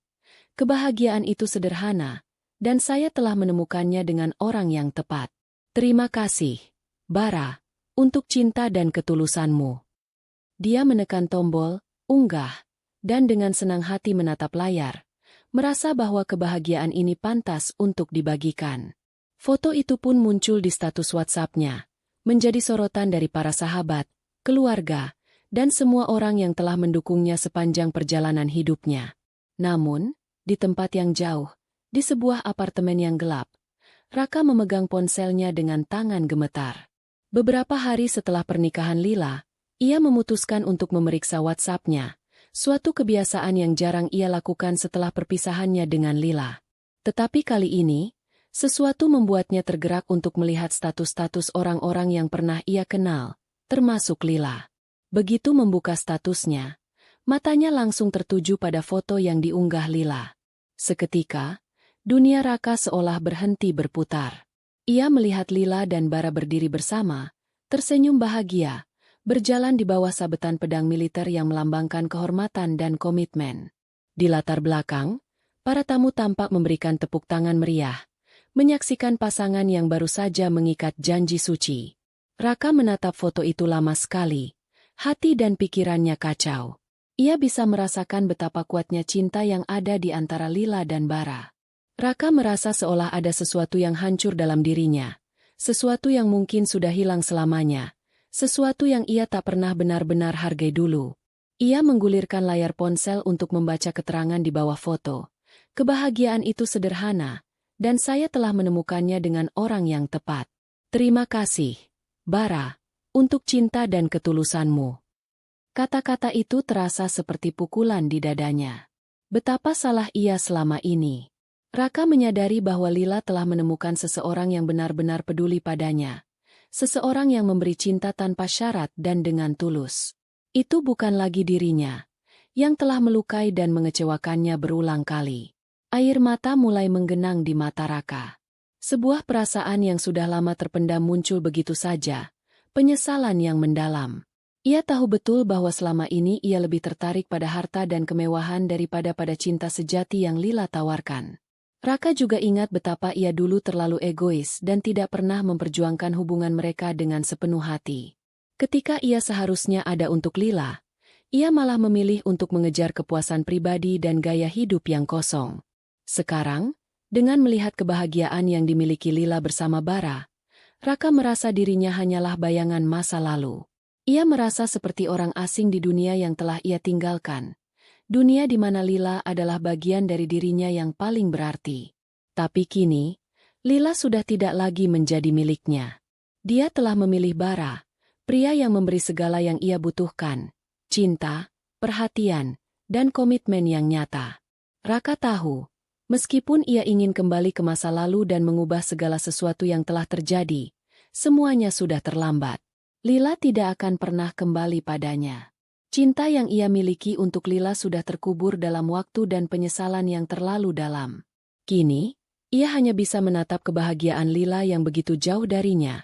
Kebahagiaan itu sederhana, dan saya telah menemukannya dengan orang yang tepat. Terima kasih, Bara, untuk cinta dan ketulusanmu. Dia menekan tombol, unggah, dan dengan senang hati menatap layar, merasa bahwa kebahagiaan ini pantas untuk dibagikan. Foto itu pun muncul di status WhatsApp-nya, menjadi sorotan dari para sahabat, keluarga, dan semua orang yang telah mendukungnya sepanjang perjalanan hidupnya. Namun, di tempat yang jauh, di sebuah apartemen yang gelap, Raka memegang ponselnya dengan tangan gemetar. Beberapa hari setelah pernikahan Lila, ia memutuskan untuk memeriksa WhatsApp-nya, suatu kebiasaan yang jarang ia lakukan setelah perpisahannya dengan Lila. Tetapi kali ini, sesuatu membuatnya tergerak untuk melihat status-status orang-orang yang pernah ia kenal, termasuk Lila. Begitu membuka statusnya, matanya langsung tertuju pada foto yang diunggah Lila. Seketika, dunia Raka seolah berhenti berputar. Ia melihat Lila dan Bara berdiri bersama, tersenyum bahagia, berjalan di bawah sabetan pedang militer yang melambangkan kehormatan dan komitmen. Di latar belakang, para tamu tampak memberikan tepuk tangan meriah, menyaksikan pasangan yang baru saja mengikat janji suci. Raka menatap foto itu lama sekali, hati dan pikirannya kacau. Ia bisa merasakan betapa kuatnya cinta yang ada di antara Lila dan Bara. Raka merasa seolah ada sesuatu yang hancur dalam dirinya, sesuatu yang mungkin sudah hilang selamanya, sesuatu yang ia tak pernah benar-benar hargai dulu. Ia menggulirkan layar ponsel untuk membaca keterangan di bawah foto. Kebahagiaan itu sederhana, dan saya telah menemukannya dengan orang yang tepat. Terima kasih, Bara, untuk cinta dan ketulusanmu. Kata-kata itu terasa seperti pukulan di dadanya. Betapa salah ia selama ini. Raka menyadari bahwa Lila telah menemukan seseorang yang benar-benar peduli padanya. Seseorang yang memberi cinta tanpa syarat dan dengan tulus. Itu bukan lagi dirinya, yang telah melukai dan mengecewakannya berulang kali. Air mata mulai menggenang di mata Raka. Sebuah perasaan yang sudah lama terpendam muncul begitu saja, penyesalan yang mendalam. Ia tahu betul bahwa selama ini ia lebih tertarik pada harta dan kemewahan daripada pada cinta sejati yang Lila tawarkan. Raka juga ingat betapa ia dulu terlalu egois dan tidak pernah memperjuangkan hubungan mereka dengan sepenuh hati. Ketika ia seharusnya ada untuk Lila, ia malah memilih untuk mengejar kepuasan pribadi dan gaya hidup yang kosong. Sekarang, dengan melihat kebahagiaan yang dimiliki Lila bersama Bara, Raka merasa dirinya hanyalah bayangan masa lalu. Ia merasa seperti orang asing di dunia yang telah ia tinggalkan. Dunia di mana Lila adalah bagian dari dirinya yang paling berarti. Tapi kini, Lila sudah tidak lagi menjadi miliknya. Dia telah memilih Bara, pria yang memberi segala yang ia butuhkan, cinta, perhatian, dan komitmen yang nyata. Raka tahu, meskipun ia ingin kembali ke masa lalu dan mengubah segala sesuatu yang telah terjadi, semuanya sudah terlambat. Lila tidak akan pernah kembali padanya. Cinta yang ia miliki untuk Lila sudah terkubur dalam waktu dan penyesalan yang terlalu dalam. Kini, ia hanya bisa menatap kebahagiaan Lila yang begitu jauh darinya,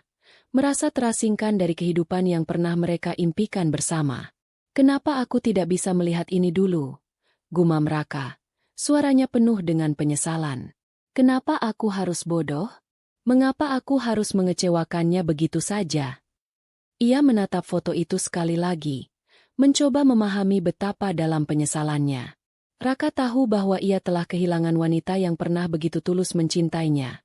merasa terasingkan dari kehidupan yang pernah mereka impikan bersama. Kenapa aku tidak bisa melihat ini dulu? Gumam Raka. Suaranya penuh dengan penyesalan. Kenapa aku harus bodoh? Mengapa aku harus mengecewakannya begitu saja? Ia menatap foto itu sekali lagi, mencoba memahami betapa dalam penyesalannya. Raka tahu bahwa ia telah kehilangan wanita yang pernah begitu tulus mencintainya.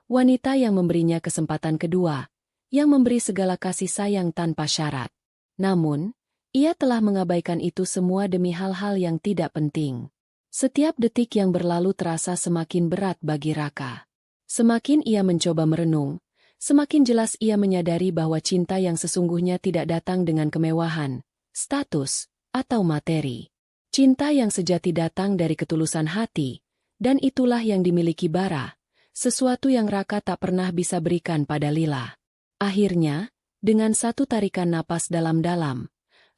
Wanita yang memberinya kesempatan kedua, yang memberi segala kasih sayang tanpa syarat. Namun, ia telah mengabaikan itu semua demi hal-hal yang tidak penting. Setiap detik yang berlalu terasa semakin berat bagi Raka. Semakin ia mencoba merenung, semakin jelas ia menyadari bahwa cinta yang sesungguhnya tidak datang dengan kemewahan, status, atau materi. Cinta yang sejati datang dari ketulusan hati, dan itulah yang dimiliki Bara, sesuatu yang Raka tak pernah bisa berikan pada Lila. Akhirnya, dengan satu tarikan napas dalam-dalam,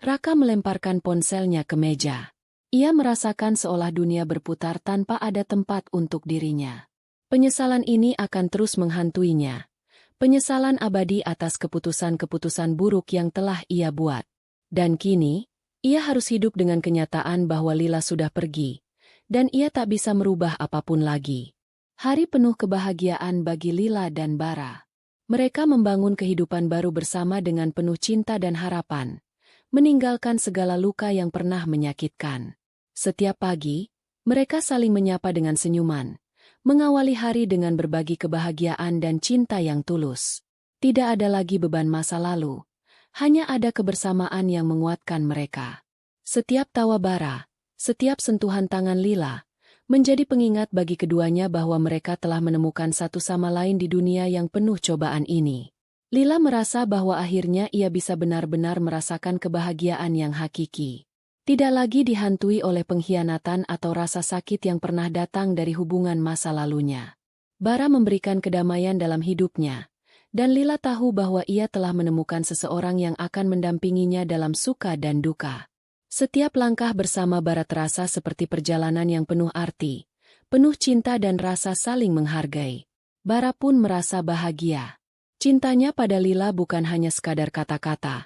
Raka melemparkan ponselnya ke meja. Ia merasakan seolah dunia berputar tanpa ada tempat untuk dirinya. Penyesalan ini akan terus menghantuinya. Penyesalan abadi atas keputusan-keputusan buruk yang telah ia buat. Dan kini, ia harus hidup dengan kenyataan bahwa Lila sudah pergi, dan ia tak bisa merubah apapun lagi. Hari penuh kebahagiaan bagi Lila dan Bara. Mereka membangun kehidupan baru bersama dengan penuh cinta dan harapan, meninggalkan segala luka yang pernah menyakitkan. Setiap pagi, mereka saling menyapa dengan senyuman, mengawali hari dengan berbagi kebahagiaan dan cinta yang tulus. Tidak ada lagi beban masa lalu. Hanya ada kebersamaan yang menguatkan mereka. Setiap tawa Bara, setiap sentuhan tangan Lila, menjadi pengingat bagi keduanya bahwa mereka telah menemukan satu sama lain di dunia yang penuh cobaan ini. Lila merasa bahwa akhirnya ia bisa benar-benar merasakan kebahagiaan yang hakiki. Tidak lagi dihantui oleh pengkhianatan atau rasa sakit yang pernah datang dari hubungan masa lalunya. Bara memberikan kedamaian dalam hidupnya. Dan Lila tahu bahwa ia telah menemukan seseorang yang akan mendampinginya dalam suka dan duka. Setiap langkah bersama Bara terasa seperti perjalanan yang penuh arti, penuh cinta dan rasa saling menghargai. Bara pun merasa bahagia. Cintanya pada Lila bukan hanya sekadar kata-kata,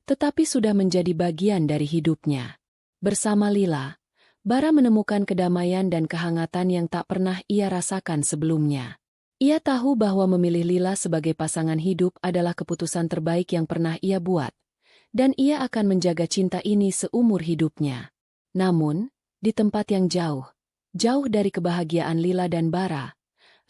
tetapi sudah menjadi bagian dari hidupnya. Bersama Lila, Bara menemukan kedamaian dan kehangatan yang tak pernah ia rasakan sebelumnya. Ia tahu bahwa memilih Lila sebagai pasangan hidup adalah keputusan terbaik yang pernah ia buat, dan ia akan menjaga cinta ini seumur hidupnya. Namun, di tempat yang jauh, jauh dari kebahagiaan Lila dan Bara,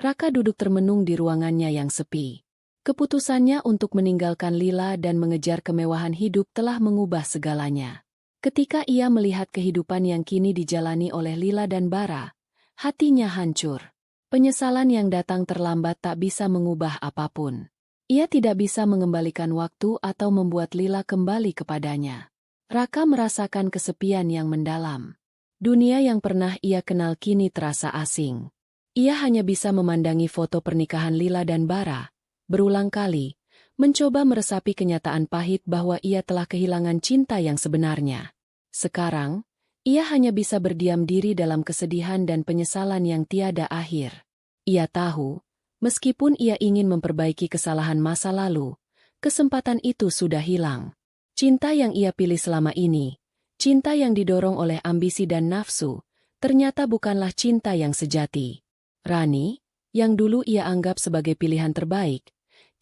Raka duduk termenung di ruangannya yang sepi. Keputusannya untuk meninggalkan Lila dan mengejar kemewahan hidup telah mengubah segalanya. Ketika ia melihat kehidupan yang kini dijalani oleh Lila dan Bara, hatinya hancur. Penyesalan yang datang terlambat tak bisa mengubah apapun. Ia tidak bisa mengembalikan waktu atau membuat Lila kembali kepadanya. Raka merasakan kesepian yang mendalam. Dunia yang pernah ia kenal kini terasa asing. Ia hanya bisa memandangi foto pernikahan Lila dan Bara, berulang kali, mencoba meresapi kenyataan pahit bahwa ia telah kehilangan cinta yang sebenarnya. Sekarang, ia hanya bisa berdiam diri dalam kesedihan dan penyesalan yang tiada akhir. Ia tahu, meskipun ia ingin memperbaiki kesalahan masa lalu, kesempatan itu sudah hilang. Cinta yang ia pilih selama ini, cinta yang didorong oleh ambisi dan nafsu, ternyata bukanlah cinta yang sejati. Rani, yang dulu ia anggap sebagai pilihan terbaik,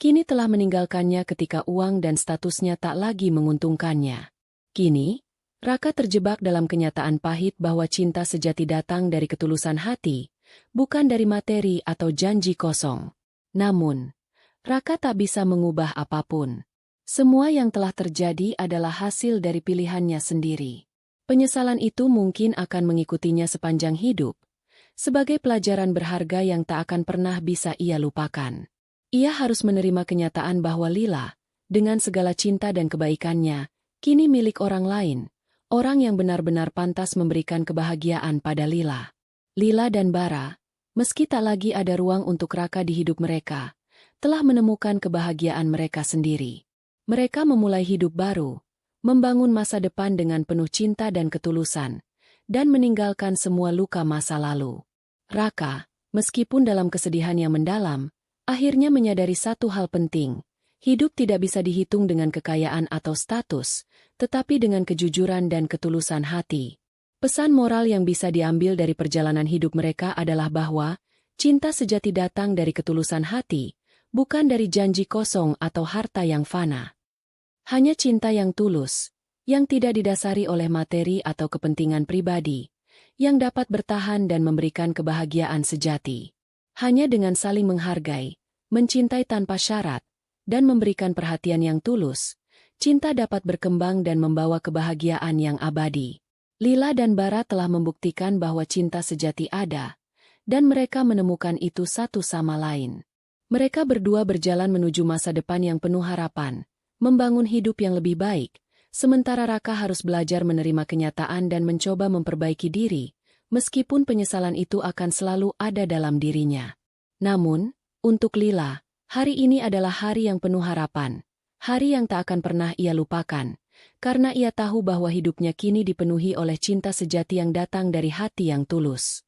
kini telah meninggalkannya ketika uang dan statusnya tak lagi menguntungkannya. Kini, Raka terjebak dalam kenyataan pahit bahwa cinta sejati datang dari ketulusan hati, bukan dari materi atau janji kosong. Namun, Raka tak bisa mengubah apapun. Semua yang telah terjadi adalah hasil dari pilihannya sendiri. Penyesalan itu mungkin akan mengikutinya sepanjang hidup, sebagai pelajaran berharga yang tak akan pernah bisa ia lupakan. Ia harus menerima kenyataan bahwa Lila, dengan segala cinta dan kebaikannya, kini milik orang lain. Orang yang benar-benar pantas memberikan kebahagiaan pada Lila. Lila dan Bara, meski tak lagi ada ruang untuk Raka di hidup mereka, telah menemukan kebahagiaan mereka sendiri. Mereka memulai hidup baru, membangun masa depan dengan penuh cinta dan ketulusan, dan meninggalkan semua luka masa lalu. Raka, meskipun dalam kesedihan yang mendalam, akhirnya menyadari satu hal penting. Hidup tidak bisa dihitung dengan kekayaan atau status, tetapi dengan kejujuran dan ketulusan hati. Pesan moral yang bisa diambil dari perjalanan hidup mereka adalah bahwa Cinta sejati datang dari ketulusan hati, bukan dari janji kosong atau harta yang fana. Hanya cinta yang tulus, yang tidak didasari oleh materi atau kepentingan pribadi, yang dapat bertahan dan memberikan kebahagiaan sejati. Hanya dengan saling menghargai, mencintai tanpa syarat, dan memberikan perhatian yang tulus, cinta dapat berkembang dan membawa kebahagiaan yang abadi. Lila dan Bara telah membuktikan bahwa cinta sejati ada, dan mereka menemukan itu satu sama lain. Mereka berdua berjalan menuju masa depan yang penuh harapan, membangun hidup yang lebih baik, sementara Raka harus belajar menerima kenyataan dan mencoba memperbaiki diri, meskipun penyesalan itu akan selalu ada dalam dirinya. Namun, untuk Lila, hari ini adalah hari yang penuh harapan, hari yang tak akan pernah ia lupakan, karena ia tahu bahwa hidupnya kini dipenuhi oleh cinta sejati yang datang dari hati yang tulus.